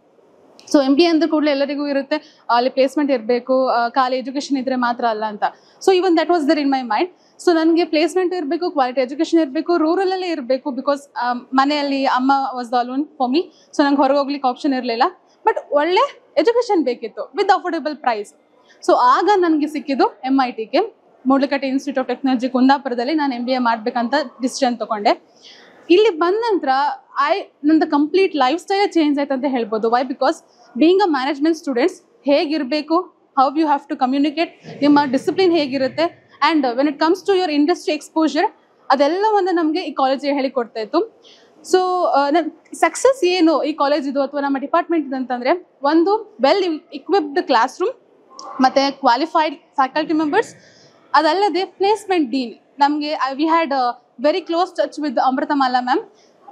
So MBA ಅಂದ ಕೂಡಲೇ ಎಲ್ಲರಿಗೂ ಇರುತ್ತೆ ಅಲ್ಲಿ ಪ್ಲೇಸ್ಮೆಂಟ್ ಇರಬೇಕು, ಖಾಲಿ ಎಜುಕೇಷನ್ ಇದ್ರೆ ಮಾತ್ರ ಅಲ್ಲ ಅಂತ. So even that was there in my mind. So ನನಗೆ ಪ್ಲೇಸ್ಮೆಂಟ್ ಇರಬೇಕು, ಕ್ವಾಲಿಟಿ ಎಜುಕೇಷನ್ ಇರಬೇಕು, ರೂರಲಲ್ಲೇ ಇರಬೇಕು, ಬಿಕಾಸ್ ಮನೆಯಲ್ಲಿ ಅಮ್ಮ was the alone for me. So ನಂಗೆ ಹೊರಗೆ ಹೋಗ್ಲಿಕ್ಕೆ ಆಪ್ಷನ್ ಇರಲಿಲ್ಲ, ಬಟ್ ಒಳ್ಳೆ ಎಜುಕೇಷನ್ ಬೇಕಿತ್ತು ವಿತ್ ಅಫೋರ್ಡೆಬಲ್ ಪ್ರೈಸ್. ಸೊ ಆಗ ನನಗೆ ಸಿಕ್ಕಿದ್ದು MITK, Moodlakatte institute of technology ಕುಂದಾಪುರದಲ್ಲಿ ನಾನು MBA ಮಾಡಬೇಕಂತ ಡಿಸಿಷನ್ ತಗೊಂಡೆ. ಇಲ್ಲಿ ಬಂದ ನಂತರ ನಂದು ಕಂಪ್ಲೀಟ್ ಲೈಫ್ ಸ್ಟೈಲ್ ಚೇಂಜ್ ಆಯ್ತು ಅಂತ ಹೇಳ್ಬೋದು. Why? Because being a management students ಹೇಗಿರಬೇಕು, how you have to communicate, ನಿಮ್ಮ ಡಿಸಿಪ್ಲಿನ್ ಹೇಗಿರುತ್ತೆ, and when it comes to your industry exposure, ಅದೆಲ್ಲವನ್ನು ನಮಗೆ ಈ ಕಾಲೇಜಿಗೆ ಹೇಳಿಕೊಡ್ತಾ ಇತ್ತು. ಸೊ ಸಕ್ಸಸ್ ಏನು ಈ ಕಾಲೇಜ್ ಇದು ಅಥವಾ ನಮ್ಮ ಡಿಪಾರ್ಟ್ಮೆಂಟ್ ಇದು ಅಂತಂದರೆ, ಒಂದು ವೆಲ್ ಇಕ್ವಿಪ್ಡ್ ಕ್ಲಾಸ್ ರೂಮ್ ಮತ್ತು ಕ್ವಾಲಿಫೈಡ್ ಫ್ಯಾಕಲ್ಟಿ ಮೆಂಬರ್ಸ್, ಅದಲ್ಲದೆ ಪ್ಲೇಸ್ಮೆಂಟ್ ಡೀನ್. ನಮಗೆ we had very close touch with ಅಮೃತಮಾಲಾ ಮ್ಯಾಮ್.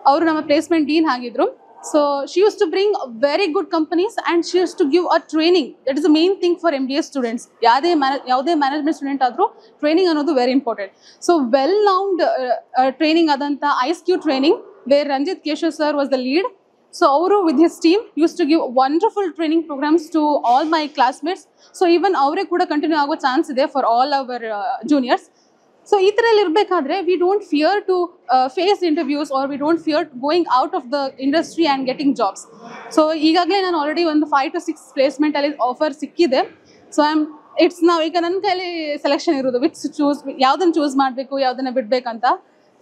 ಅವರು ನಮ್ಮ ಪ್ಲೇಸ್ಮೆಂಟ್ ಡೀನ್ ಆಗಿದ್ರು. So she used to bring very good companies and she used to give a training. That is the main thing for MBA students. ಯಾವುದೇ management student ಆದರೂ training ಅನ್ನೋದು very important. So well known training ಆದಂಥ ISQ training, where Ranjith Keshav sir was the lead. So ಅವರು with his team used to give wonderful training programmes to all my classmates. So even ಅವರೇ ಕೂಡ continue ಆಗೋ chance ಇದೆ for all our juniors. So ಈ ಥರ ಇರಬೇಕಾದ್ರೆ we don't fear to face interviews or we don't fear going out of the industry and getting jobs. So ಈಗಾಗಲೇ ನಾನು already ಒಂದು 5 to 6 ಪ್ಲೇಸ್ಮೆಂಟಲ್ಲಿ ಆಫರ್ ಸಿಕ್ಕಿದೆ. ಸೊ ಇಟ್ಸ್ ನಾವು ಈಗ ನನ್ನ ಕೈಲಿ ಸೆಲೆಕ್ಷನ್ ಇರೋದು ವಿಚ್ ಚೂಸ್, ಯಾವುದನ್ನು ಚೂಸ್ ಮಾಡಬೇಕು, ಯಾವುದನ್ನು ಬಿಡಬೇಕಂತ.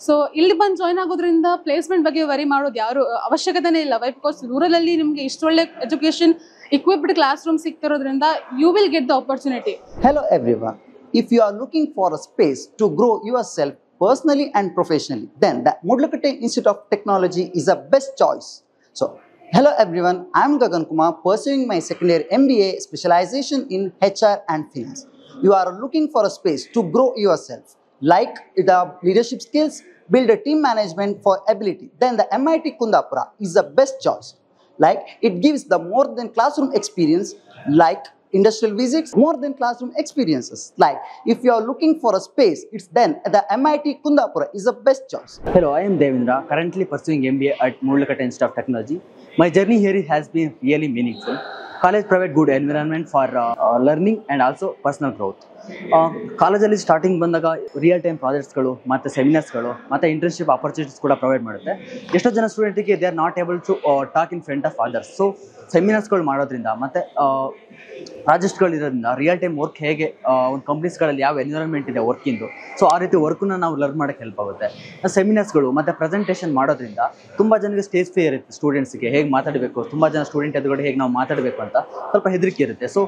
ಸೊ ಇಲ್ಲಿ ಬಂದು ಜಾಯ್ನ್ ಆಗೋದ್ರಿಂದ ಪ್ಲೇಸ್ಮೆಂಟ್ ಬಗ್ಗೆ ವರಿ ಮಾಡೋದು ಯಾರು ಅವಶ್ಯಕತೆನೇ ಇಲ್ಲ. ವೈ? ಬಿಕಾಸ್ ರೂರಲಲ್ಲಿ ನಿಮಗೆ ಇಷ್ಟೊಳ್ಳೆ ಎಜುಕೇಷನ್, equipped classroom ಸಿಕ್ತಿರೋದ್ರಿಂದ you will get the opportunity. Hello everyone. If you are looking for a space to grow yourself personally and professionally, then the Mudlakutta Institute of Technology is the best choice. So, hello everyone. I am Gagan Kumar, pursuing my second year MBA specialization in HR and finance. You are looking for a space to grow yourself, like the leadership skills, build a team management for ability, then the MIT Kundapura is the best choice. Like it gives the more than classroom experience, like industrial visits, more than classroom experiences. Like if you are looking for a space, it's then the MIT Kundapura is the best choice. Hello, I am Devendra, currently pursuing MBA at Mudlakata Institute of Technology. My journey here has been really meaningful. College provides good environment for learning and also personal growth. ಕಾಲೇಜಲ್ಲಿ starting ಬಂದಾಗ real time ಪ್ರಾಜೆಕ್ಟ್ಸ್ಗಳು ಮತ್ತು ಸೆಮಿನಾರ್ಸ್ಗಳು ಮತ್ತು internship opportunities ಕೂಡ provide ಮಾಡುತ್ತೆ. ಎಷ್ಟೋ ಜನ ಸ್ಟೂಡೆಂಟಿಗೆ they are not able to talk in front of others. So ಸೆಮಿನಾರ್ಸ್ಗಳು ಮಾಡೋದ್ರಿಂದ ಮತ್ತು ಪ್ರಾಜೆಕ್ಟ್ಗಳು ಇರೋದ್ರಿಂದ ರಿಯಲ್ ಟೈಮ್ ವರ್ಕ್ ಹೇಗೆ ಒಂದು ಕಂಪ್ನೀಸ್ಗಳಲ್ಲಿ ಯಾವ ಎನ್ವಿರಾನ್ಮೆಂಟ್ ಇದೆ ವರ್ಕಿಂದು, ಸೊ ಆ ರೀತಿ ವರ್ಕನ್ನ ನಾವು ಲರ್ನ್ ಮಾಡೋಕ್ಕೆ ಹೆಲ್ಪ್ ಆಗುತ್ತೆ. ಸೆಮಿನಾರ್ಸ್ಗಳು ಮತ್ತು ಪ್ರೆಸೆಂಟೇಷನ್ ಮಾಡೋದ್ರಿಂದ ತುಂಬ ಜನರಿಗೆ ಸ್ಟೇಜ್ ಫಿಯರ್ ಇರುತ್ತೆ. ಸ್ಟೂಡೆಂಟ್ಸ್ಗೆ ಹೇಗೆ ಮಾತಾಡಬೇಕು, ತುಂಬ ಜನ ಸ್ಟೂಡೆಂಟ್ ಎದುರುಗಡೆ ಹೇಗೆ ನಾವು ಮಾತಾಡಬೇಕು ಅಂತ ಸ್ವಲ್ಪ ಹೆದರಿಕೆ ಇರುತ್ತೆ. ಸೊ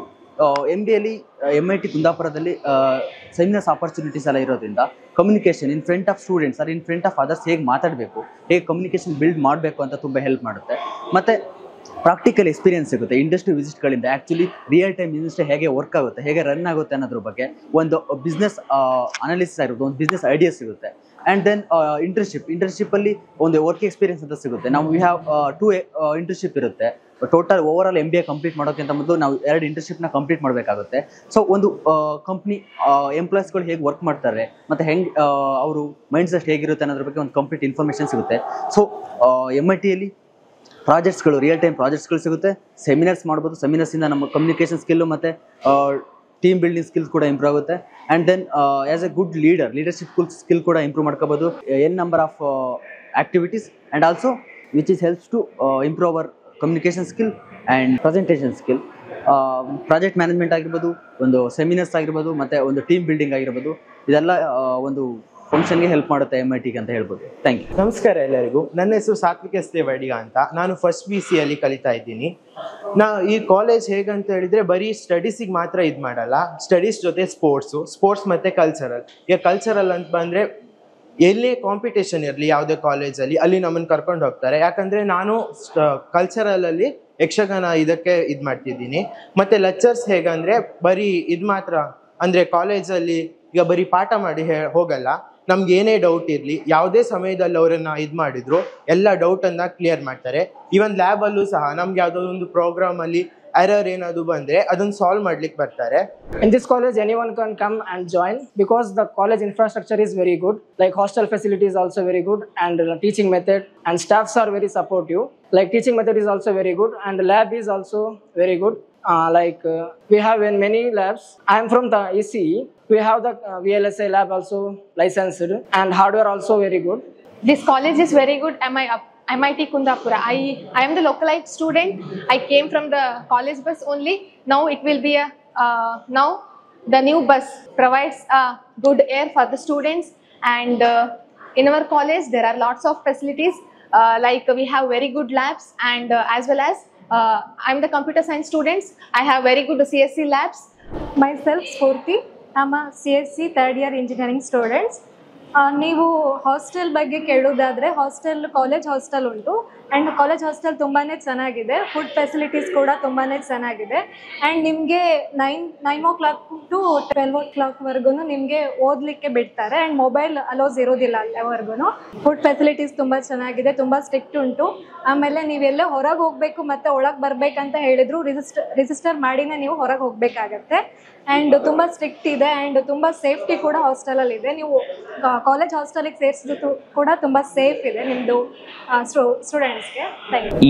MBA MIT ಕುಂದಾಪುರದಲ್ಲಿ ಸೆಮಿನಾರ್ಸ್ ಆಪರ್ಚುನಿಟೀಸ್ ಎಲ್ಲ ಇರೋದ್ರಿಂದ communication in front of students R in front of others ಹೇಗೆ ಮಾತಾಡಬೇಕು, ಹೇಗೆ ಕಮ್ಯುನಿಕೇಷನ್ ಬಿಲ್ಡ್ ಮಾಡಬೇಕು ಅಂತ ತುಂಬ ಹೆಲ್ಪ್ ಮಾಡುತ್ತೆ. ಮತ್ತು ಪ್ರಾಕ್ಟಿಕಲ್ ಎಕ್ಸ್ಪೀರಿಯನ್ಸ್ ಸಿಗುತ್ತೆ. ಇಂಡಸ್ಟ್ರಿ ವಿಸಿಟ್ಗಳಿಂದ ಆ್ಯಕ್ಚುಲಿ ರಿಯಲ್ ಟೈಮ್ ಇಂಡಸ್ಟ್ರಿ ಹೇಗೆ ವರ್ಕ್ ಆಗುತ್ತೆ, ಹೇಗೆ ರನ್ ಆಗುತ್ತೆ ಅನ್ನೋದ್ರ ಬಗ್ಗೆ ಒಂದು ಬಿಸ್ನೆಸ್ ಅನಾಲಿಸಿಸ್ ಆಗಿರುತ್ತೆ, ಒಂದು ಬಿಸ್ನೆಸ್ ಐಡಿಯಾ ಸಿಗುತ್ತೆ. ಆ್ಯಂಡ್ ದೆನ್ ಇಂಟರ್ನ್ಶಿಪ್ಪಲ್ಲಿ ಒಂದು ವರ್ಕ್ ಎಕ್ಸ್ಪೀರಿಯನ್ಸ್ ಅಂತ ಸಿಗುತ್ತೆ. ನಾವು ವಿ ಹ್ಯಾವ್ 2 ಇಂಟರ್ನ್ಶಿಪ್ ಇರುತ್ತೆ. ಟೋಟಲ್ ಓವರಾಲ್ MBA ಕಂಪ್ಲೀಟ್ ಮಾಡೋಕ್ಕಿಂತ ಮೊದಲು ನಾವು 2 ಇಂಟರ್ನ್ಶಿಪ್ನ ಕಂಪ್ಲೀಟ್ ಮಾಡಬೇಕಾಗುತ್ತೆ. ಸೊ ಒಂದು ಕಂಪ್ನಿ ಎಂಪ್ಲಾಯ್ಸ್ಗಳು ಹೇಗೆ ವರ್ಕ್ ಮಾಡ್ತಾರೆ ಮತ್ತು ಹೆಂಗೆ ಅವರು ಮೈಂಡ್ ಸೆಟ್ ಹೇಗಿರುತ್ತೆ ಅನ್ನೋದ್ರ ಬಗ್ಗೆ ಒಂದು ಕಂಪ್ಲೀಟ್ ಇನ್ಫಾರ್ಮೇಷನ್ ಸಿಗುತ್ತೆ. ಸೊ MITಯಲ್ಲಿ ಪ್ರಾಜೆಕ್ಟ್ಸ್ಗಳು ರಿಯಲ್ ಟೈಮ್ ಪ್ರಾಜೆಕ್ಟ್ಸ್ಗಳು ಸಿಗುತ್ತೆ. ಸೆಮಿನಾರ್ಸ್ ಮಾಡ್ಬೋದು. ಸೆಮಿನಾರ್ಸಿಂದ ನಮ್ಮ ಕಮ್ಯುನಿಕೇಷನ್ ಸ್ಕಿಲ್ಲು ಮತ್ತು ಟೀಮ್ ಬಿಲ್ಡಿಂಗ್ ಸ್ಕಿಲ್ಸ್ ಕೂಡ ಇಂಪ್ರೂವ್ ಆಗುತ್ತೆ. And then as a good leadership skill ಕೂಡ ಇಂಪ್ರೂವ್ ಮಾಡ್ಕೋಬೋದು. Number of activities and also which is helps to improve our communication skill and presentation skill. Project management ಆಗಿರ್ಬೋದು, ಒಂದು seminars ಆಗಿರ್ಬೋದು, ಮತ್ತು ಒಂದು team building ಆಗಿರ್ಬೋದು, ಇದೆಲ್ಲ ಒಂದು ಫಂಕ್ಷನ್ಗೆ ಹೆಲ್ಪ್ ಮಾಡುತ್ತೆ MITಗೆ ಅಂತ ಹೇಳ್ಬೋದು. Thank you. ನಮಸ್ಕಾರ ಎಲ್ಲರಿಗೂ. ನನ್ನ ಹೆಸರು ಸಾತ್ವಿಕ್ ಎಸ್ ದೇವಡಿಗ ಅಂತ. ನಾನು ಫಸ್ಟ್ BCಯಲ್ಲಿ ಕಲಿತಾ ಇದ್ದೀನಿ. ಈ ಕಾಲೇಜ್ ಹೇಗಂತ ಹೇಳಿದ್ರೆ ಬರೀ ಸ್ಟಡೀಸಿಗೆ ಮಾತ್ರ ಇದು ಮಾಡಲ್ಲ, ಸ್ಟಡೀಸ್ ಜೊತೆ ಸ್ಪೋರ್ಟ್ಸ್ ಮತ್ತು ಕಲ್ಚರಲ್. ಈಗ ಕಲ್ಚರಲ್ ಅಂತ ಬಂದರೆ ಎಲ್ಲೇ ಕಾಂಪಿಟೇಷನ್ ಇರಲಿ ಯಾವುದೇ ಕಾಲೇಜಲ್ಲಿ ಅಲ್ಲಿ ನಮ್ಮನ್ನು ಕರ್ಕೊಂಡು ಹೋಗ್ತಾರೆ. ಯಾಕಂದರೆ ನಾನು ಕಲ್ಚರಲಲ್ಲಿ ಯಕ್ಷಗಾನ ಇದಕ್ಕೆ ಇದು ಮಾಡ್ತಿದ್ದೀನಿ. ಮತ್ತು ಲೆಕ್ಚರ್ಸ್ ಹೇಗಂದರೆ ಬರೀ ಇದು ಮಾತ್ರ ಅಂದರೆ ಕಾಲೇಜಲ್ಲಿ ಈಗ ಬರೀ ಪಾಠ ಮಾಡಿ ಹೋಗಲ್ಲ. ನಮ್ಗೆ ಏನೇ ಡೌಟ್ ಇರಲಿ ಯಾವುದೇ ಸಮಯದಲ್ಲಿ ಅವರನ್ನು ಇದು ಮಾಡಿದ್ರು ಎಲ್ಲ ಡೌಟನ್ನು ಕ್ಲಿಯರ್ ಮಾಡ್ತಾರೆ. ಈವನ್ ಲ್ಯಾಬಲ್ಲೂ ಸಹ ನಮ್ಗೆ ಯಾವುದೋ ಒಂದು ಪ್ರೋಗ್ರಾಮಲ್ಲಿ error ಏನಾದ್ರು ಬಂದರೆ ಅದನ್ನು ಸಾಲ್ವ್ ಮಾಡ್ಲಿಕ್ಕೆ ಬರ್ತಾರೆ. In this college anyone can come and join because the college infrastructure is very good, like hostel facility is also very good, and teaching method and staffs are very supportive. Like teaching method is also very good and the lab is also very good. We have in many labs. I am from the ECE. We have the VLSI lab also licensed and hardware also very good. This college is very good. MIT Kundapura. I am the localite student. I came from the college bus only. Now it will be now the new bus provides good air for the students, and in our college there are lots of facilities. Like we have very good labs, and as well as I am the computer science students. I have very good CSC labs. Myself Spurti. I am a CSC third year engineering student. ನೀವು hostel ಬಗ್ಗೆ ಕೇಳೋದಾದರೆ college hostel ಉಂಟು and college hostel ತುಂಬಾ ಚೆನ್ನಾಗಿದೆ. Food facilities ಕೂಡ ತುಂಬಾ ಚೆನ್ನಾಗಿದೆ. And ನಿಮಗೆ 9 o'clock to 12 o'clockವರೆಗೂ ನಿಮಗೆ ಓದಲಿಕ್ಕೆ ಬಿಡ್ತಾರೆ. ಆ್ಯಂಡ್ ಮೊಬೈಲ್ ಅಲೋಸ್ ಇರೋದಿಲ್ಲ ಅಲ್ಲಿವರೆಗೂ. ಫುಡ್ ಫೆಸಿಲಿಟೀಸ್ ತುಂಬ ಚೆನ್ನಾಗಿದೆ, ತುಂಬ ಸ್ಟ್ರಿಕ್ಟ್ ಉಂಟು. ಆಮೇಲೆ ನೀವೆಲ್ಲ ಹೊರಗೆ ಹೋಗಬೇಕು ಮತ್ತು ಒಳಗೆ ಬರಬೇಕಂತ ಹೇಳಿದ್ರು ರಿಜಿಸ್ಟರ್ ಮಾಡಿನೇ ನೀವು ಹೊರಗೆ ಹೋಗಬೇಕಾಗತ್ತೆ. ಆ್ಯಂಡ್ ತುಂಬ ಸ್ಟ್ರಿಕ್ಟ್ ಇದೆ ಆ್ಯಂಡ್ ತುಂಬ ಸೇಫ್ಟಿ ಕೂಡ ಹಾಸ್ಟೆಲಲ್ಲಿ ಇದೆ. ನೀವು ಕಾಲೇಜ್ ಹಾಸ್ಟೆಲಿಗೆ ಸೇರಿಸಿದ್ದು ಕೂಡ ತುಂಬ ಸೇಫ್ ಇದೆ ನಿಮ್ಮದು ಸ್ಟೂಡೆಂಟ್ಸ್ಗೆ.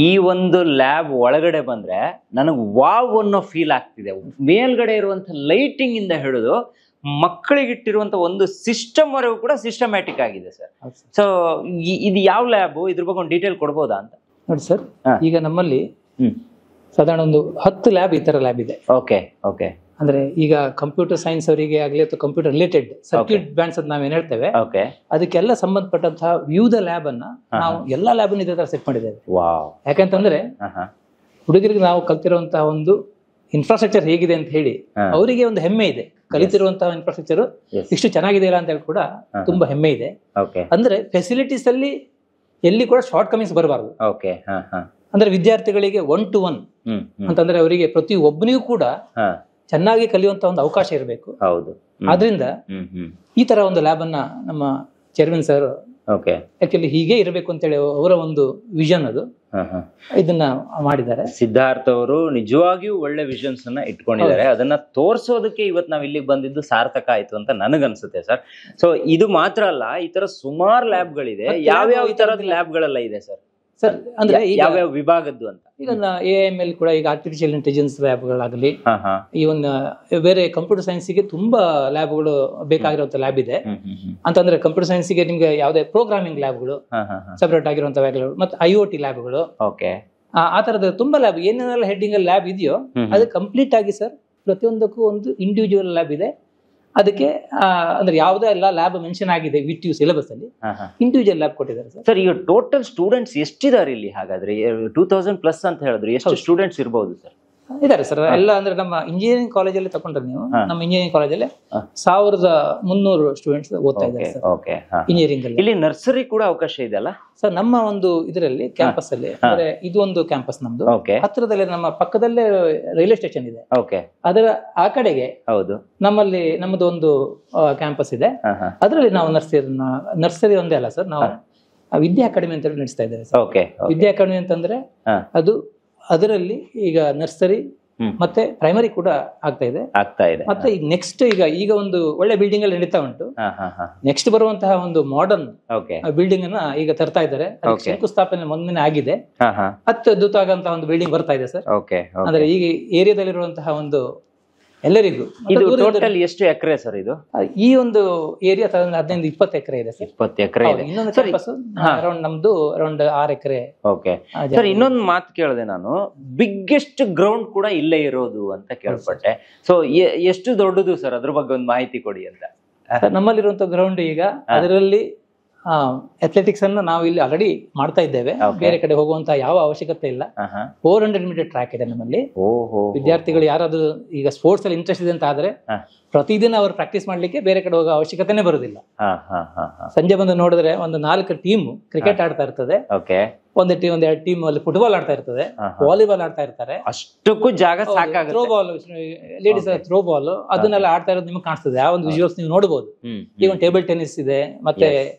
ಈ ಒಂದು ಲ್ಯಾಬ್ ಒಳಗಡೆ ಬಂದರೆ ನನಗೆ ವಾವ್ ಅನ್ನೋ ಫೀಲ್ ಆಗ್ತಿದೆ. ಮೇಲ್ಗಡೆ ಇರುವಂಥ ಲೈಟಿಂಗ್ ಇಂದ ಹಿಡಿದು ಮಕ್ಕಳಿಗಿಟ್ಟಿರುವಂಥ ಒಂದು ಸಿಸ್ಟಮ್ ವರೆಗೂ ಕೂಡ ಸಿಸ್ಟಮ್ಯಾಟಿಕ್ ಆಗಿದೆ ಸರ್. ಸೊ ಇದು ಯಾವ ಲ್ಯಾಬು, ಇದ್ರ ಬಗ್ಗೆ ಒಂದು ಡೀಟೇಲ್ ಕೊಡ್ಬೋದಾ ಅಂತ? ನೋಡಿ ಸರ್, ಈಗ ನಮ್ಮಲ್ಲಿ ಸಾಧಾರಣ ಒಂದು 10 ಲ್ಯಾಬ್ ಈ ಥರ ಲ್ಯಾಬ್ ಇದೆ. Okay okay. ಅಂದ್ರೆ ಈಗ ಕಂಪ್ಯೂಟರ್ ಸೈನ್ಸ್ ಅವರಿಗೆ ಆಗಲಿ ಅಥವಾ ಕಂಪ್ಯೂಟರ್ ರಿಲೇಟೆಡ್ ಸರ್ಕ್ಯೂಟ್ ಬ್ಯಾಂಡ್ಸ್ ಅಂತ ನಾವೇನ್ ಹೇಳ್ತೇವೆ, ಅದಕ್ಕೆಲ್ಲ ಸಂಬಂಧಪಟ್ಟಂತಹ ವಿವಿಧ ಲ್ಯಾಬ್ ಅನ್ನ ನಾವು ಎಲ್ಲಾ ಲ್ಯಾಬ್ ಇದೇ ತರ ಸೆಟ್ ಮಾಡಿದ್ದೇವೆ. ಯಾಕಂತಂದ್ರೆ ಹುಡುಗರಿಗೆ ನಾವು ಕಲ್ತಿರುವಂತಹ ಒಂದು ಇನ್ಫ್ರಾಸ್ಟ್ರಕ್ಚರ್ ಹೇಗಿದೆ ಅಂತ ಹೇಳಿ ಅವರಿಗೆ ಒಂದು ಹೆಮ್ಮೆ ಇದೆ. ಕಲಿತಿರುವಂತಹ ಇನ್ಫ್ರಾಸ್ಟ್ರಕ್ಚರ್ ಇಷ್ಟು ಚೆನ್ನಾಗಿದೆ ಇಲ್ಲ ಅಂತ ಹೇಳಿ ಕೂಡ ತುಂಬಾ ಹೆಮ್ಮೆ ಇದೆ. ಅಂದ್ರೆ ಫೆಸಿಲಿಟೀಸ್ ಅಲ್ಲಿ ಎಲ್ಲಿ ಕೂಡ ಶಾರ್ಟ್ ಕಮಿಂಗ್ಸ್ ಬರಬಾರ್ದು. ಅಂದ್ರೆ ವಿದ್ಯಾರ್ಥಿಗಳಿಗೆ 1 to 1 ಅಂತಂದ್ರೆ ಅವರಿಗೆ ಪ್ರತಿ ಒಬ್ಬನಿಗೂ ಕೂಡ ಚೆನ್ನಾಗಿ ಕಲಿಯುವಂತ ಒಂದು ಅವಕಾಶ ಇರಬೇಕು. ಆದ್ರಿಂದ ಈ ತರ ಒಂದು ಲ್ಯಾಬ್ ಅನ್ನ ನಮ್ಮ ಚೇರ್ಮನ್ ಸರ್ ಓಕೆ. ಆಕ್ಚುಲಿ ಹೀಗೆ ಇರಬೇಕು ಅಂತೇಳಿ ಅವರ ಒಂದು ವಿಷನ್ ಅದು, ಇದನ್ನ ಮಾಡಿದ್ದಾರೆ. ಸಿದ್ಧಾರ್ಥ್ ಅವರು ನಿಜವಾಗಿಯೂ ಒಳ್ಳೆ ವಿಷನ್ಸ್ ಅನ್ನ ಇಟ್ಕೊಂಡಿದ್ದಾರೆ. ಅದನ್ನ ತೋರ್ಸೋದಕ್ಕೆ ಇವತ್ತು ನಾವ್ ಇಲ್ಲಿಗೆ ಬಂದಿದ್ದು ಸಾರ್ಥಕ ಆಯ್ತು ಅಂತ ನನಗನ್ಸುತ್ತೆ ಸರ್. ಸೊ ಇದು ಮಾತ್ರ ಅಲ್ಲ, ಈ ತರ ಸುಮಾರು ಲ್ಯಾಬ್ಗಳಿದೆ. ಯಾವ್ಯಾವ ತರದ ಲ್ಯಾಬ್ಗಳೆಲ್ಲ ಇದೆ ಸರ್? ಸರ್ ಅಂದ್ರೆ ಯಾವ್ಯಾವ ವಿಭಾಗದ್ದು ಅಂತ? ಈಗ AIML ಕೂಡ ಈಗ ಆರ್ಟಿಫಿಷಿಯಲ್ ಇಂಟೆಲಿಜೆನ್ಸ್ ಲ್ಯಾಬ್ಗಳಾಗಲಿ, ಇವನ್ ಬೇರೆ ಕಂಪ್ಯೂಟರ್ ಸೈನ್ಸ್ಗೆ ತುಂಬಾ ಲ್ಯಾಬ್ಗಳು ಬೇಕಾಗಿರುವಂತ ಲ್ಯಾಬ್ ಇದೆ. ಅಂತಂದ್ರೆ ಕಂಪ್ಯೂಟರ್ ಸೈನ್ಸ್ಗೆ ನಿಮ್ಗೆ ಯಾವುದೇ ಪ್ರೋಗ್ರಾಮಿಂಗ್ ಲ್ಯಾಬ್ಗಳು ಸೆಪರೇಟ್ ಆಗಿರುವಂತ ಲ್ಯಾಬ್ಗಳು, ಮತ್ತೆ IoT ಲ್ಯಾಬ್ಗಳು, ಆ ತರದ ತುಂಬಾ ಲ್ಯಾಬ್ ಏನೇನೆಲ್ಲ ಹೆಡ್ಡಿಂಗ್ ಅಲ್ಲಿ ಲ್ಯಾಬ್ ಇದೆಯೋ ಅದು ಕಂಪ್ಲೀಟ್ ಆಗಿ ಸರ್ ಪ್ರತಿಯೊಂದಕ್ಕೂ ಒಂದು ಇಂಡಿವಿಜುವಲ್ ಲ್ಯಾಬ್ ಇದೆ. ಅದಕ್ಕೆ ಅಂದ್ರೆ ಯಾವುದೇ ಎಲ್ಲ ಲ್ಯಾಬ್ ಮೆನ್ಷನ್ ಆಗಿದೆ VTU ಸಿಲೆಬಸ್ ಅಲ್ಲಿ, ಇಂಡಿವಿಜುವಲ್ ಲ್ಯಾಬ್ ಕೊಟ್ಟಿದ್ದಾರೆ ಸರ್. ಸರ್ ಈಗ ಟೋಟಲ್ ಸ್ಟೂಡೆಂಟ್ಸ್ ಎಷ್ಟಿದ್ದಾರೆ ಇಲ್ಲಿ ಹಾಗಾದ್ರೆ? 2000+ ಅಂತ ಹೇಳಿದ್ರು, ಎಷ್ಟು ಸ್ಟೂಡೆಂಟ್ಸ್ ಇರಬಹುದು ಸರ್? ಇದಾರೆ ಸರ್ ಎಲ್ಲ. ಅಂದ್ರೆ ನಮ್ಮ ಇಂಜಿನಿಯರಿಂಗ್ ಕಾಲೇಜಲ್ಲಿ ತಗೊಂಡ್ರೆ ನೀವು, ನಮ್ಮ ಇಂಜಿನಿಯರಿಂಗ್ ಕಾಲೇಜಲ್ಲಿ 1300 ಸ್ಟೂಡೆಂಟ್ಸ್ ಓದ್ತಾ ಇದ್ದಾರೆ ಇಂಜಿನಿಯರಿಂಗ್ ಅಲ್ಲಿ. ಇಲ್ಲಿ ನರ್ಸರಿ ಕೂಡ ಅವಕಾಶ ಇದೆ ಅಲ್ಲ ಸರ್? ನಮ್ಮ ಒಂದು ಇದರಲ್ಲಿ ಕ್ಯಾಂಪಸ್ ಅಲ್ಲಿ, ಅಂದ್ರೆ ಇದು ಒಂದು ಕ್ಯಾಂಪಸ್ ನಮ್ದು, ಹತ್ರದಲ್ಲೇ ನಮ್ಮ ಪಕ್ಕದಲ್ಲೇ ರೈಲ್ವೆ ಸ್ಟೇಷನ್ ಇದೆ. ಅದರ ಆ ಕಡೆಗೆ ಹೌದು ನಮ್ಮದು ಒಂದು ಕ್ಯಾಂಪಸ್ ಇದೆ. ಅದರಲ್ಲಿ ನಾವು ನರ್ಸರಿ ಒಂದೇ ಅಲ್ಲ ಸರ್, ನಾವು ವಿದ್ಯಾ ಅಕಾಡೆಮಿ ಅಂತ ನಡೆಸ್ತಾ ಇದ್ದೇವೆ ಸರ್. ವಿದ್ಯಾ ಅಕಾಡೆಮಿ ಅಂತಂದ್ರೆ ಅದು ಅದರಲ್ಲಿ ಈಗ ನರ್ಸರಿ ಮತ್ತೆ ಪ್ರೈಮರಿ ಕೂಡ ಆಗ್ತಾ ಇದೆ. ಮತ್ತೆ ಈಗ ನೆಕ್ಸ್ಟ್ ಈಗ ಒಂದು ಒಳ್ಳೆ ಬಿಲ್ಡಿಂಗ್ ಅಲ್ಲಿ ನಡೀತಾ ಉಂಟು. ನೆಕ್ಸ್ಟ್ ಬರುವಂತಹ ಒಂದು ಮಾಡರ್ನ್ ಬಿಲ್ಡಿಂಗ್ ಅನ್ನ ಈಗ ತರ್ತಾ ಇದ್ದಾರೆ. ಶಂಕುಸ್ಥಾಪನೆ ಮೊನ್ನೆ ಆಗಿದೆ. ಅತ್ಯದ್ಭುತ ಆಗಂತಹ ಒಂದು ಬಿಲ್ಡಿಂಗ್ ಬರ್ತಾ ಇದೆ ಸರ್. ಅಂದ್ರೆ ಈಗ ಏರಿಯಾದಲ್ಲಿರುವಂತಹ ಒಂದು ಎಲ್ಲರಿಗೂ ಟೋಟಲ್ ಎಷ್ಟು ಎಕರೆ ಸರ್ ಇದು? ಈ ಒಂದು ಏರಿಯಾ 15-20 ಎಕರೆ ಇದೆ ಸರ್. 20 ಎಕರೆ ಇದೆ. ಇನ್ನೊಂದು ಕ್ಯಾಂಪಸ್ ಅರೌಂಡ್ ನಮ್ದು ಅರೌಂಡ್ 6 ಎಕರೆ. ಓಕೆ ಸರ್, ಇನ್ನೊಂದು ಮಾತು ಕೇಳಿದೆ ನಾನು, ಬಿಗ್ಗೆಸ್ಟ್ ಗ್ರೌಂಡ್ ಕೂಡ ಇಲ್ಲೇ ಇರೋದು ಅಂತ ಕೇಳ್ಪಟ್ಟೆ. ಸೊ ಎಷ್ಟು ದೊಡ್ಡದು ಸರ್, ಅದ್ರ ಬಗ್ಗೆ ಒಂದು ಮಾಹಿತಿ ಕೊಡಿ ಅಂತ. ನಮ್ಮಲ್ಲಿರುವಂತ ಗ್ರೌಂಡ್ ಈಗ ಅದರಲ್ಲಿ ಅಥ್ಲೆಟಿಕ್ಸ್ ಅನ್ನು ನಾವು ಇಲ್ಲಿ ಆಲ್ರೆಡಿ ಮಾಡ್ತಾ ಇದ್ದೇವೆ. ಬೇರೆ ಕಡೆ ಹೋಗುವಂತ ಯಾವ ಅವಶ್ಯಕತೆ ಇಲ್ಲ. 400 ಮೀಟರ್ ಟ್ರ್ಯಾಕ್ ಇದೆ ನಮ್ಮಲ್ಲಿ. ವಿದ್ಯಾರ್ಥಿಗಳು ಯಾರಾದ್ರೂ ಈಗ ಸ್ಪೋರ್ಟ್ಸ್ ಅಲ್ಲಿ ಇಂಟ್ರೆಸ್ಟ್ ಇದೆ ಅಂತ ಆದ್ರೆ ಪ್ರತಿದಿನ ಅವರು ಪ್ರಾಕ್ಟೀಸ್ ಮಾಡ್ಲಿಕ್ಕೆ ಬೇರೆ ಕಡೆ ಹೋಗೋ ಅವಶ್ಯಕತೆನೇ ಬರುದಿಲ್ಲ. ಸಂಜೆ ಬಂದು ನೋಡಿದ್ರೆ ಒಂದು 4 ಟೀಮ್ ಕ್ರಿಕೆಟ್ ಆಡ್ತಾ ಇರ್ತದೆ, ಒಂದು 2 ಟೀಮ್ ಅಲ್ಲಿ ಫುಟ್ಬಾಲ್ ಆಡ್ತಾ ಇರ್ತದೆ, ವಾಲಿಬಾಲ್ ಆಡ್ತಾ ಇರ್ತಾರೆ. ಅಷ್ಟಕ್ಕೂ ಜಾಗ ಸಾಕಾಗುತ್ತೆ. Throw ball, ladies throw ball ಅದನ್ನೆಲ್ಲ ಆಡ್ತಾ ಇರೋದು ನಿಮ್ಗೆ ಕಾಣಿಸ್ತದೆ. ಆ ಒಂದು ವಿಜುವಲ್ಸ್ ನೀವು ನೋಡಬಹುದು. ಈಗ ಒಂದು ಟೇಬಲ್ ಟೆನ್ನಿಸ್ ಇದೆ, ಮತ್ತೆ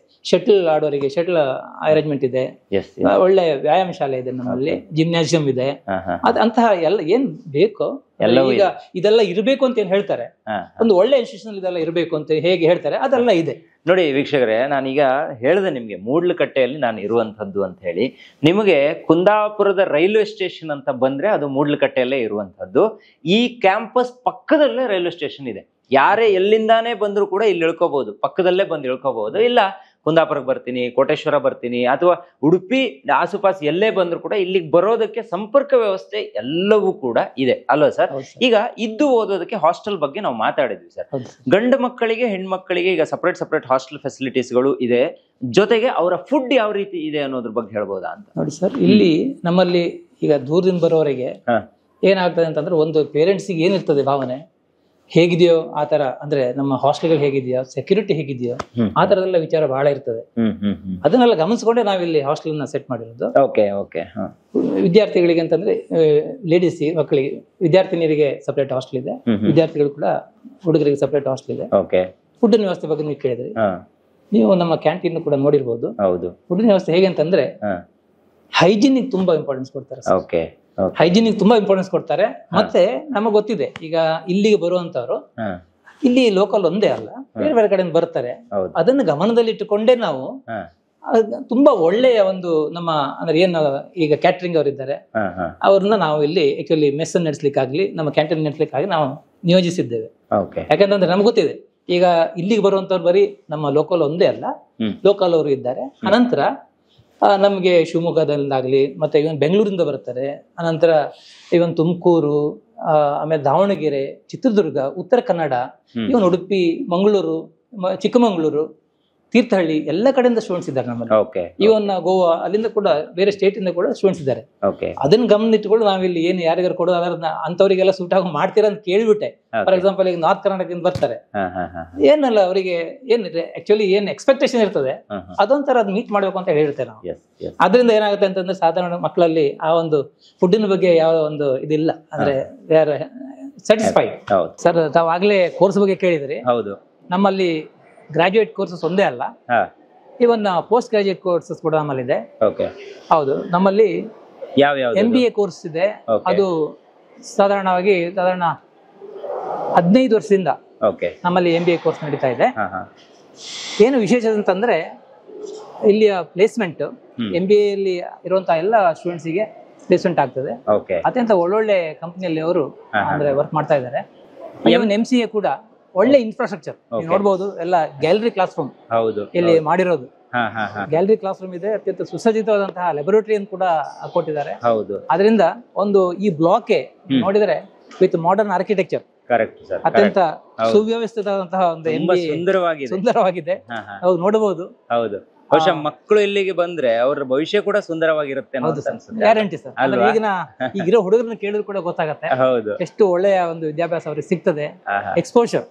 ಶಟಲ್ ಆಡೋರಿಗೆ ಶಟಲ್ ಅರೇಂಜ್ಮೆಂಟ್ ಇದೆ. ಒಳ್ಳೆ ವ್ಯಾಯಾಮ ಶಾಲೆ ಇದೆ ನಮ್ಮಲ್ಲಿ, ಜಿಮ್ನಾಸಿಯಂ ಇದೆ. ಅಂತಹ ಎಲ್ಲ ಏನ್ ಬೇಕೋ ಈಗ ಇದೆಲ್ಲ ಇರಬೇಕು ಅಂತ ಏನ್ ಹೇಳ್ತಾರೆ, ಒಂದು ಒಳ್ಳೆ ಇನ್ಸ್ಟಿಟ್ಯೂಷನ್ ಇದೆಲ್ಲ ಇರಬೇಕು ಅಂತ ಹೇಗೆ ಹೇಳ್ತಾರೆ ಅದೆಲ್ಲ ಇದೆ. ನೋಡಿ ವೀಕ್ಷಕರೇ, ನಾನೀಗ ಹೇಳಿದೆ ನಿಮ್ಗೆ ಮೂಡ್ಲಕಟ್ಟೆಯಲ್ಲಿ ನಾನು ಇರುವಂತದ್ದು ಅಂತ ಹೇಳಿ. ನಿಮಗೆ ಕುಂದಾಪುರದ ರೈಲ್ವೆ ಸ್ಟೇಷನ್ ಅಂತ ಬಂದ್ರೆ ಅದು ಮೂಡ್ಲಕಟ್ಟೆಯಲ್ಲೇ ಇರುವಂತದ್ದು. ಈ ಕ್ಯಾಂಪಸ್ ಪಕ್ಕದಲ್ಲೇ ರೈಲ್ವೆ ಸ್ಟೇಷನ್ ಇದೆ. ಯಾರೇ ಎಲ್ಲಿಂದಾನೇ ಬಂದ್ರು ಕೂಡ ಇಲ್ಲಿ ಇಳ್ಕೋಬಹುದು, ಪಕ್ಕದಲ್ಲೇ ಬಂದು ಇಳ್ಕೋಬಹುದು. ಇಲ್ಲ ಕುಂದಾಪುರಕ್ಕೆ ಬರ್ತೀನಿ, ಕೋಟೇಶ್ವರ ಬರ್ತೀನಿ, ಅಥವಾ ಉಡುಪಿ ಆಸುಪಾಸು ಎಲ್ಲೇ ಬಂದ್ರು ಕೂಡ ಇಲ್ಲಿಗೆ ಬರೋದಕ್ಕೆ ಸಂಪರ್ಕ ವ್ಯವಸ್ಥೆ ಎಲ್ಲವೂ ಕೂಡ ಇದೆ ಅಲ್ವಾ ಸರ್? ಈಗ ಇದ್ದು ಓದೋದಕ್ಕೆ ಹಾಸ್ಟೆಲ್ ಬಗ್ಗೆ ನಾವು ಮಾತಾಡಿದ್ವಿ ಸರ್. ಗಂಡು ಮಕ್ಕಳಿಗೆ ಹೆಣ್ಮಕ್ಕಳಿಗೆ ಈಗ ಸಪರೇಟ್ ಹಾಸ್ಟೆಲ್ ಫೆಸಿಲಿಟೀಸ್ಗಳು ಇದೆ. ಜೊತೆಗೆ ಅವರ ಫುಡ್ ಯಾವ ರೀತಿ ಇದೆ ಅನ್ನೋದ್ರ ಬಗ್ಗೆ ಹೇಳ್ಬೋದಾ ಅಂತ? ನೋಡಿ ಸರ್, ಇಲ್ಲಿ ನಮ್ಮಲ್ಲಿ ಈಗ ದೂರದಿಂದ ಬರೋವರೆಗೆ ಏನಾಗ್ತದೆ ಅಂತಂದ್ರೆ, ಒಂದು ಪೇರೆಂಟ್ಸಿಗೆ ಏನಿರ್ತದೆ ಭಾವನೆ, ಹೇಗಿದೆಯೋ ಆ ತರ, ಅಂದ್ರೆ ನಮ್ಮ ಹಾಸ್ಟೆಲ್ಗಳು ಹೇಗಿದೆಯೋ, ಸೆಕ್ಯೂರಿಟಿ ಹೇಗಿದೆಯೋ, ಆ ತರದೆಲ್ಲ ವಿಚಾರ ಬಹಳ ಇರ್ತದೆ. ಅದನ್ನೆಲ್ಲ ಗಮನಿಸ್ಕೊಂಡೆ ನಾವಿಲ್ಲಿ ಹಾಸ್ಟೆಲ್ ನ ಸೆಟ್ ಮಾಡಿರೋದು. ವಿದ್ಯಾರ್ಥಿಗಳಿಗೆ ಅಂತಂದ್ರೆ ಲೇಡೀಸ್ ಮಕ್ಕಳಿಗೆ, ವಿದ್ಯಾರ್ಥಿನಿಯರಿಗೆ ಸಪರೇಟ್ ಹಾಸ್ಟೆಲ್ ಇದೆ, ವಿದ್ಯಾರ್ಥಿಗಳು ಕೂಡ ಹುಡುಗರಿಗೆ ಸಪರೇಟ್ ಹಾಸ್ಟೆಲ್ ಇದೆ. ಫುಡ್ ವ್ಯವಸ್ಥೆ ಬಗ್ಗೆ ನೀವು ಕೇಳಿದ್ರಿ, ನೀವು ನಮ್ಮ ಕ್ಯಾಂಟೀನ್ ಕೂಡ ನೋಡಿರ್ಬೋದು. ಫುಡ್ ವ್ಯವಸ್ಥೆ ಹೇಗೆ ಅಂತಂದ್ರೆ ಹೈಜಿನಿಕ್ ತುಂಬಾ ಇಂಪಾರ್ಟೆನ್ಸ್ ಕೊಡ್ತಾರೆ. ಹೈಜಿನಿಕ್ ತುಂಬಾ ಇಂಪಾರ್ಟೆನ್ಸ್ ಕೊಡ್ತಾರೆ. ಮತ್ತೆ ನಮಗೆ ಗೊತ್ತಿದೆ, ಈಗ ಇಲ್ಲಿಗೆ ಬರುವಂತವ್ರು ಇಲ್ಲಿ ಲೋಕಲ್ ಒಂದೇ ಅಲ್ಲ, ಬೇರೆ ಬೇರೆ ಕಡೆಯಿಂದ ಬರ್ತಾರೆ. ಅದನ್ನು ಗಮನದಲ್ಲಿ ಇಟ್ಟುಕೊಂಡೇ ನಾವು ತುಂಬಾ ಒಳ್ಳೆಯ ಒಂದು ನಮ್ಮ ಅಂದ್ರೆ ಏನು ಈಗ ಕ್ಯಾಟರಿಂಗ್ ಅವರು ಇದ್ದಾರೆ, ಅವ್ರನ್ನ ನಾವು ಇಲ್ಲಿ ಆಕ್ಚುಲಿ ಮೆಸ್ ನಡೆಸ್ಲಿಕ್ಕಾಗ್ಲಿ, ನಮ್ಮ ಕ್ಯಾಂಟೀನ್ ನಡೆಸ್ಲಿಕ್ಕಾಗಿ ನಾವು ನಿಯೋಜಿಸಿದ್ದೇವೆ. ಯಾಕಂತಂದ್ರೆ ನಮ್ಗೆ ಗೊತ್ತಿದೆ, ಈಗ ಇಲ್ಲಿಗೆ ಬರುವಂತವ್ರು ಬರೀ ನಮ್ಮ ಲೋಕಲ್ ಒಂದೇ ಅಲ್ಲ, ಲೋಕಲ್ ಅವರು ಇದ್ದಾರೆ. ಅನಂತರ ನಮಗೆ ಶಿವಮೊಗ್ಗದಲ್ಲಾಗ್ಲಿ, ಮತ್ತೆ ಇವನ್ ಬೆಂಗಳೂರಿಂದ ಬರ್ತಾರೆ. ಅನಂತರ ಇವನ್ ತುಮಕೂರು, ಆಮೇಲೆ ದಾವಣಗೆರೆ, ಚಿತ್ರದುರ್ಗ, ಉತ್ತರ ಕನ್ನಡ, ಇವನ್ ಉಡುಪಿ, ಮಂಗಳೂರು, ಚಿಕ್ಕಮಂಗ್ಳೂರು, ತೀರ್ಥಹಳ್ಳಿ ಎಲ್ಲ ಕಡೆಯಿಂದ ಸ್ಟೂಡೆಂಟ್ಸ್ ಇದ್ದಾರೆ ನಮ್ಮಲ್ಲಿ. ಇವನ್ ಗೋವಾ, ಅಲ್ಲಿಂದ ಕೂಡ ಬೇರೆ ಸ್ಟೇಟ್ ಇಂದ ಕೂಡ ಸ್ಟೂಡೆಂಟ್ಸ್ ಇದ್ದಾರೆ. ಅದನ್ನ ಗಮನ ಇಟ್ಕೊಂಡು ನಾವಿಲ್ಲಿ ಏನು ಯಾರಿಗಾರು ಕೊಡೋದು ಅದನ್ನ ಅಂತವರಿಗೆಲ್ಲ ಸೂಟ್ ಆಗಿ ಮಾಡ್ತೀರಾ ಅಂತ ಕೇಳ್ಬಿಟ್ಟೆ. ಫಾರ್ ಎಕ್ಸಾಂಪಲ್ ಈಗ ನಾರ್ತ್ ಕರ್ನಾಟಕದಿಂದ ಬರ್ತಾರೆ, ಏನಲ್ಲ ಅವರಿಗೆ ಏನಿದೆ ಆಕ್ಚುಲಿ ಏನ್ ಎಕ್ಸ್ಪೆಕ್ಟೇಷನ್ ಇರ್ತದೆ ಅದೊಂಥರ ಅದ್ ಮೀಟ್ ಮಾಡ್ಬೇಕು ಅಂತ ಹೇಳಿರ್ತೇವೆ ನಾವು. ಅದರಿಂದ ಏನಾಗುತ್ತೆ ಅಂತಂದ್ರೆ ಸಾಧಾರಣ ಮಕ್ಕಳಲ್ಲಿ ಆ ಒಂದು ಫುಡ್ಡಿನ ಬಗ್ಗೆ ಯಾವ ಒಂದು ಇದಿಲ್ಲ, ಅಂದ್ರೆ ದೇ ಆರ್ ಸ್ಯಾಟಿಸ್ಫೈಡ್. ಸರ್, ತಾವು ಆಗ್ಲೇ ಕೋರ್ಸ್ ಬಗ್ಗೆ ಕೇಳಿದ್ರಿ. ನಮ್ಮಲ್ಲಿ ಗ್ರಾಜುಯೇಟ್ ಕೋರ್ಸಸ್ ಒಂದೇ ಅಲ್ಲ, ಇವನ್ ಪೋಸ್ಟ್ ಗ್ರಾಜುಯೇಟ್ ಕೋರ್ಸಸ್ ಕೂಡ ನಮ್ಮಲ್ಲಿದೆ. ಓಕೆ, ಹೌದು, ನಮ್ಮಲ್ಲಿ ಯಾವ MBA ಕೋರ್ಸ್ ಇದೆ. ಅದು ಸಾಧಾರಣವಾಗಿ 15 ವರ್ಷದಿಂದ ನಮ್ಮಲ್ಲಿ MBA ಕೋರ್ಸ್ ನಡೀತಾ ಇದೆ. ಏನು ವಿಶೇಷ ಅಂತಂದ್ರೆ ಇಲ್ಲಿಯ ಪ್ಲೇಸ್ಮೆಂಟ್ MBA ಅಲ್ಲಿ ಇರುವಂತಹ ಎಲ್ಲ ಸ್ಟೂಡೆಂಟ್ಸಿಗೆ ಪ್ಲೇಸ್ಮೆಂಟ್ ಆಗ್ತದೆ. ಅತ್ಯಂತ ಒಳ್ಳೊಳ್ಳೆ ಕಂಪನಿಯಲ್ಲಿ ಅವರು ಅಂದ್ರೆ ವರ್ಕ್ ಮಾಡ್ತಾ ಇದ್ದಾರೆ. MCA ಕೂಡ ಒಳ್ಳೆ ಇನ್ಫ್ರಾಸ್ಟ್ರಕ್ಚರ್ ನೋಡಬಹುದು. ಎಲ್ಲ ಗ್ಯಾಲರಿ ಕ್ಲಾಸ್ ರೂಮ್ ಇಲ್ಲಿ ಮಾಡಿರೋದು. ಗ್ಯಾಲರಿ ಕ್ಲಾಸ್ ರೂಮ್ ಇದೆ. ಅತ್ಯಂತ ಸುಸಜ್ಜಿತವಾದಂತಹ ಲ್ಯಾಬೊರೇಟರಿ ಅನ್ನು ಕೂಡ ಕೊಟ್ಟಿದ್ದಾರೆ. ಅದರಿಂದ ಒಂದು ಈ ಬ್ಲಾಕ್ ನೋಡಿದ್ರೆ ವಿತ್ ಮಾಡರ್ನ್ ಆರ್ಕಿಟೆಕ್ಚರ್ ಅತ್ಯಂತ ಸುವ್ಯವಸ್ಥಿತವಾದಂತಹ ಒಂದು ಸುಂದರವಾಗಿದೆ. ನಾವು ನೋಡಬಹುದು. ಹೌದು, ಬಹುಶಃ ಮಕ್ಕಳು ಇಲ್ಲಿಗೆ ಬಂದ್ರೆ ಅವರ ಭವಿಷ್ಯ ಕೂಡ ಸುಂದರವಾಗಿರುತ್ತೆ. Guarantee sir. ಈಗಿರೋ ಹುಡುಗರನ್ನ ಕೇಳಿದ್ರು ಕೂಡ ಗೊತ್ತಾಗತ್ತೆ ಎಷ್ಟು ಒಳ್ಳೆಯ ಒಂದು ವಿದ್ಯಾಭ್ಯಾಸ ಅವ್ರಿಗೆ ಸಿಗ್ತದೆ. ಎಕ್ಸ್ಪೋಷರ್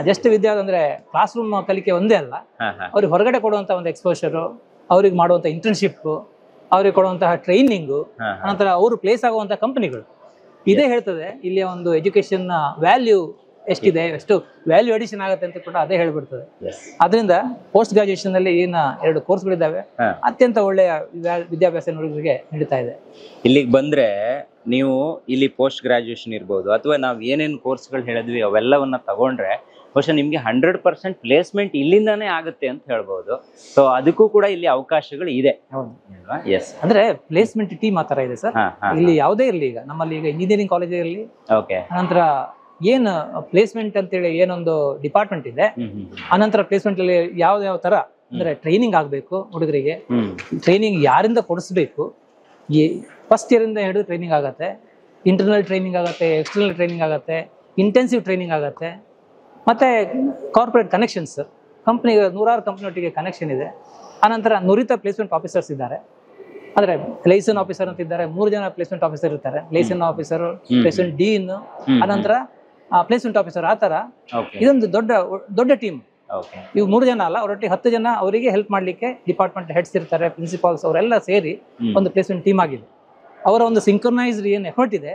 ಅದೆಷ್ಟು ವಿದ್ಯಾಭ್ಯಾಸ ಅಂದ್ರೆ ಕ್ಲಾಸ್ ರೂಮ್ ಕಲಿಕೆ ಒಂದೇ ಅಲ್ಲ, ಅವ್ರಿಗೆ ಹೊರಗಡೆ ಕೊಡುವಂತ ಒಂದು ಎಕ್ಸ್ಪೋಷರ್, ಅವ್ರಿಗೆ ಮಾಡುವಂತ ಇಂಟರ್ನ್ಶಿಪ್, ಅವ್ರಿಗೆ ಕೊಡುವಂತಹ ಟ್ರೈನಿಂಗ್, ನಂತರ ಅವರು ಪ್ಲೇಸ್ ಆಗುವಂತಹ ಕಂಪನಿಗಳು ಇದೇ ಹೇಳ್ತದೆ ಇಲ್ಲಿಯ ಒಂದು ಎಜುಕೇಶನ್ ವ್ಯಾಲ್ಯೂ ಎಷ್ಟಿದೆ, ಎಷ್ಟು ವ್ಯಾಲ್ಯೂ ಅಡಿಷನ್ ಆಗುತ್ತೆ ಅಂತ ಕೂಡ ಅದೇ ಹೇಳ್ಬಿಡ್ತದೆ. ಅದರಿಂದ ಪೋಸ್ಟ್ ಗ್ರಾಜುಯೇಷನ್ ಅಲ್ಲಿ ಏನ 2 ಕೋರ್ಸ್ಗಳಿದ್ದಾವೆ. ಅತ್ಯಂತ ಒಳ್ಳೆಯ ವಿದ್ಯಾಭ್ಯಾಸ ಹುಡುಗರಿಗೆ ನಡೀತಾ ಇದೆ. ಇಲ್ಲಿಗೆ ಬಂದ್ರೆ ನೀವು ಇಲ್ಲಿ ಪೋಸ್ಟ್ ಗ್ರಾಜುಯೇಷನ್ ಇರ್ಬೋದು ಅಥವಾ ನಾವು ಏನೇನು ಕೋರ್ಸ್ಗಳು ಹೇಳಿದ್ವಿ ಅವೆಲ್ಲವನ್ನ ತಗೊಂಡ್ರೆ ಬಹುಶಃ ನಿಮ್ಗೆ 100% ಪ್ಲೇಸ್ಮೆಂಟ್ ಇಲ್ಲಿಂದಾನೇ ಆಗುತ್ತೆ ಅಂತ ಹೇಳ್ಬೋದು. ಸೊ ಅದಕ್ಕೂ ಕೂಡ ಇಲ್ಲಿ ಅವಕಾಶಗಳು ಇದೆ. ಅಂದ್ರೆ ಪ್ಲೇಸ್ಮೆಂಟ್ ಟೀಮ್ ಆ ತರ ಇದೆ ಸರ್. ಇಲ್ಲಿ ಯಾವುದೇ ಇರಲಿ, ಈಗ ನಮ್ಮಲ್ಲಿ ಈಗ ಇಂಜಿನಿಯರಿಂಗ್ ಕಾಲೇಜ್ ಇರಲಿ, ನಂತರ ಏನ್ ಪ್ಲೇಸ್ಮೆಂಟ್ ಅಂತೇಳಿ ಏನೊಂದು ಡಿಪಾರ್ಟ್ಮೆಂಟ್ ಇದೆ, ಅನಂತರ ಪ್ಲೇಸ್ಮೆಂಟ್ ಅಲ್ಲಿ ಯಾವ ತರ ಅಂದ್ರೆ ಟ್ರೈನಿಂಗ್ ಆಗ್ಬೇಕು ಹುಡುಗರಿಗೆ. ಟ್ರೈನಿಂಗ್ ಯಾರಿಂದ ಕೊಡಿಸ್ಬೇಕು, ಫಸ್ಟ್ ಇಯರ್ ಇಂದ ಹಿಡಿದು ಟ್ರೈನಿಂಗ್ ಆಗತ್ತೆ. ಇಂಟರ್ನಲ್ ಟ್ರೈನಿಂಗ್ ಆಗತ್ತೆ, ಎಕ್ಸ್ಟರ್ನಲ್ ಟ್ರೈನಿಂಗ್ ಆಗತ್ತೆ, ಇಂಟೆನ್ಸಿವ್ ಟ್ರೈನಿಂಗ್ ಆಗತ್ತೆ. ಮತ್ತೆ ಕಾರ್ಪೊರೇಟ್ ಕನೆಕ್ಷನ್ಸ್, ಕಂಪ್ನಿಗೆ 100 ಕಂಪ್ನಿಯೊಟ್ಟಿಗೆ ಕನೆಕ್ಷನ್ ಇದೆ. ಅನಂತರ ನುರಿತ ಪ್ಲೇಸ್ಮೆಂಟ್ ಆಫೀಸರ್ಸ್ ಇದ್ದಾರೆ. ಅಂದ್ರೆ ಲೈಸನ್ ಆಫೀಸರ್ ಅಂತ ಇದ್ದಾರೆ, 3 ಜನ ಪ್ಲೇಸ್ಮೆಂಟ್ ಆಫೀಸರ್ ಇರ್ತಾರೆ. ಲೈಸನ್ ಆಫೀಸರ್, ಪ್ಲೇಸ್ಮೆಂಟ್ ಡೀನ್, ಅನಂತರ ಪ್ಲೇಸ್ಮೆಂಟ್ ಆಫೀಸರ್. ಆ ತರ ಇದೊಂದು ದೊಡ್ಡ ಟೀಮ್. ಇವು 3 ಜನ ಅಲ್ಲ, ಅವರೊಟ್ಟಿಗೆ 10 ಜನ ಅವರಿಗೆ ಹೆಲ್ಪ್ ಮಾಡ್ಲಿಕ್ಕೆ ಡಿಪಾರ್ಟ್ಮೆಂಟ್ ಹೆಡ್ಸ್ ಇರ್ತಾರೆ, ಪ್ರಿನ್ಸಿಪಾಲ್ಸ್, ಅವರೆಲ್ಲ ಸೇರಿ ಒಂದು ಪ್ಲೇಸ್ಮೆಂಟ್ ಟೀಮ್ ಆಗಿದೆ. ಅವರ ಒಂದು ಸಿಂಕ್ರನೈಸ್ಡ್ ಏನ್ ಎಫರ್ಟ್ ಇದೆ,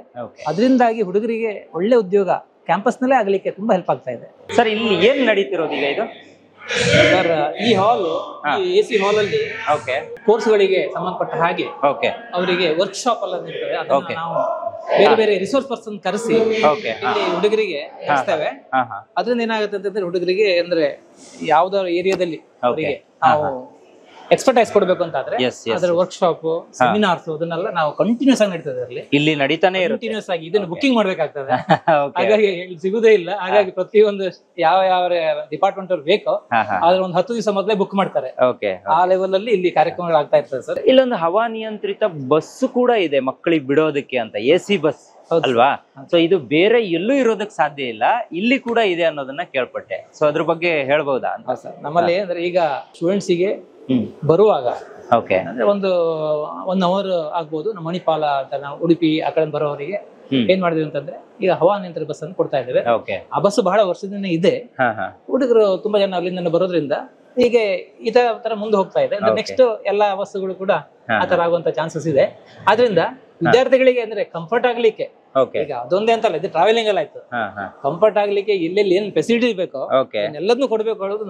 ಅದರಿಂದಾಗಿ ಹುಡುಗರಿಗೆ ಒಳ್ಳೆ ಉದ್ಯೋಗ ಕ್ಯಾಂಪಸ್ ನಲ್ಲೇ ಆಗ್ಲಿಕ್ಕೆ ತುಂಬಾ ಹೆಲ್ಪ್ ಆಗ್ತಾ ಇದೆ. ಸರ್, ಇಲ್ಲಿ ಏನ್ ನಡೀತಿರೋದು ಈಗ ಇದು? ಸರ್, ಈ ಹಾಲ್ AC ಹಾಲ್ ಅಲ್ಲಿ ಕೋರ್ಸ್ಗಳಿಗೆ ಸಂಬಂಧಪಟ್ಟ ಹಾಗೆ ಅವರಿಗೆ ವರ್ಕ್ಶಾಪ್ ಎಲ್ಲ ಇರ್ತದೆ. ಅದನ್ನ ನಾವು ಬೇರೆ ಬೇರೆ ರಿಸೋರ್ಸ್ ಪರ್ಸನ್ ಕರೆಸಿ ಇಲ್ಲಿ ಹುಡುಗರಿಗೆ ನಡೆಸ್ತೇವೆ. ಅದರಿಂದ ಏನಾಗುತ್ತೆ ಅಂತಂದ್ರೆ ಹುಡುಗರಿಗೆ ಅಂದ್ರೆ ಯಾವ್ದಾದ್ರು ಏರಿಯಾದಲ್ಲಿ ಅವರಿಗೆ ನಾವು ಎಕ್ಸ್ಪರ್ಟೈಸ್ ಕೊಡ್ಬೇಕು ಅಂತ ಆದ್ರೆ ಅದರ ವರ್ಕ್ಶಾಪ್, ಸೆಮಿನಾರ್ಸ್ ಅದನ್ನೆಲ್ಲ ನಾವು ಕಂಟಿನ್ಯೂಸ್ ಆಗಿ ನಡೀತದೆ. ಅಲ್ಲಿ ಇಲ್ಲಿ ನಡೀತಾನೆ ಕಂಟಿನ್ಯೂಸ್ ಆಗಿ ಇದನ್ನು ಬುಕಿಂಗ್ ಮಾಡ್ಬೇಕಾಗ್ತದೆ. ಹಾಗಾಗಿ ಸಿಗುದೇ ಇಲ್ಲ. ಹಾಗಾಗಿ ಪ್ರತಿಯೊಂದು ಯಾವ ಡಿಪಾರ್ಟ್ಮೆಂಟ್ ಅವ್ರು ಬೇಕೋ ಅದ್ರ ಒಂದು 10 ದಿವಸ ಮೊದಲೇ ಬುಕ್ ಮಾಡ್ತಾರೆ. ಆ ಲೆವೆಲ್ ಅಲ್ಲಿ ಇಲ್ಲಿ ಕಾರ್ಯಕ್ರಮಗಳು ಆಗ್ತಾ ಇರ್ತದೆ ಸರ್. ಇಲ್ಲೊಂದು ಹವಾನಿಯಂತ್ರಿತ ಬಸ್ ಕೂಡ ಇದೆ ಮಕ್ಕಳಿಗೆ ಬಿಡೋದಕ್ಕೆ ಅಂತ, AC ಬಸ್ ಅಲ್ವಾ? ಸೊ ಇದು ಬೇರೆ ಎಲ್ಲೂ ಇರೋದಕ್ಕೆ ಸಾಧ್ಯ ಇಲ್ಲ, ಇಲ್ಲಿ ಕೂಡ ಇದೆ ಅನ್ನೋದನ್ನ ಕೇಳ್ಪಟ್ಟೆ. ಸೊ ಅದ್ರ ಬಗ್ಗೆ ಹೇಳ್ಬಹುದಾ ಅಂತ? ಸರ್, ನಮ್ಮಲ್ಲಿ ಅಂದ್ರೆ ಈಗ ಸ್ಟೂಡೆಂಟ್ಸಿಗೆ ಬರುವಾಗ ಅಂದ್ರೆ ಒಂದು 1 ಅವರ್ ಆಗ್ಬೋದು. ನಮ್ಮ ಮಣಿಪಾಲ ಅಂತ ನಾವು ಉಡುಪಿ ಆ ಕಡೆ ಬರೋವರಿಗೆ ಏನ್ ಮಾಡಿದ್ವಿ ಅಂತಂದ್ರೆ ಈಗ ಹವಾನಿಯಂತ್ರಿತ ಬಸ್ ಅನ್ನು ಕೊಡ್ತಾ ಇದ್ದೇವೆ. ಆ ಬಸ್ ಬಹಳ ವರ್ಷದಿಂದ ಇದೆ. ಹುಡುಗರು ತುಂಬಾ ಜನ ಅಲ್ಲಿಂದ ಬರೋದ್ರಿಂದ ಹೀಗೆ ಈ ತರ ಮುಂದೆ ಹೋಗ್ತಾ ಇದೆ. ನೆಕ್ಸ್ಟ್ ಎಲ್ಲಾ ಬಸ್ಸುಗಳು ಕೂಡ ಆ ತರ ಆಗುವಂತ ಚಾನ್ಸಸ್ ಇದೆ. ಆದ್ರಿಂದ ವಿದ್ಯಾರ್ಥಿಗಳಿಗೆ ಅಂದ್ರೆ ಕಂಫರ್ಟ್ ಆಗ್ಲಿಕ್ಕೆ ಈಗ ಅದೊಂದೇ ಅಂತಲ್ಲ, ಇದು ಟ್ರಾವೆಲಿಂಗ್ ಎಲ್ಲ ಆಯ್ತು. ಕಂಫರ್ಟ್ ಆಗ್ಲಿಕ್ಕೆ ಎಲ್ಲೆಲ್ಲಿ ಏನ್ ಫೆಸಿಲಿಟಿ ಬೇಕೋ ಎಲ್ಲದನ್ನು ಕೊಡ್ಬೇಕು ಅನ್ನೋದು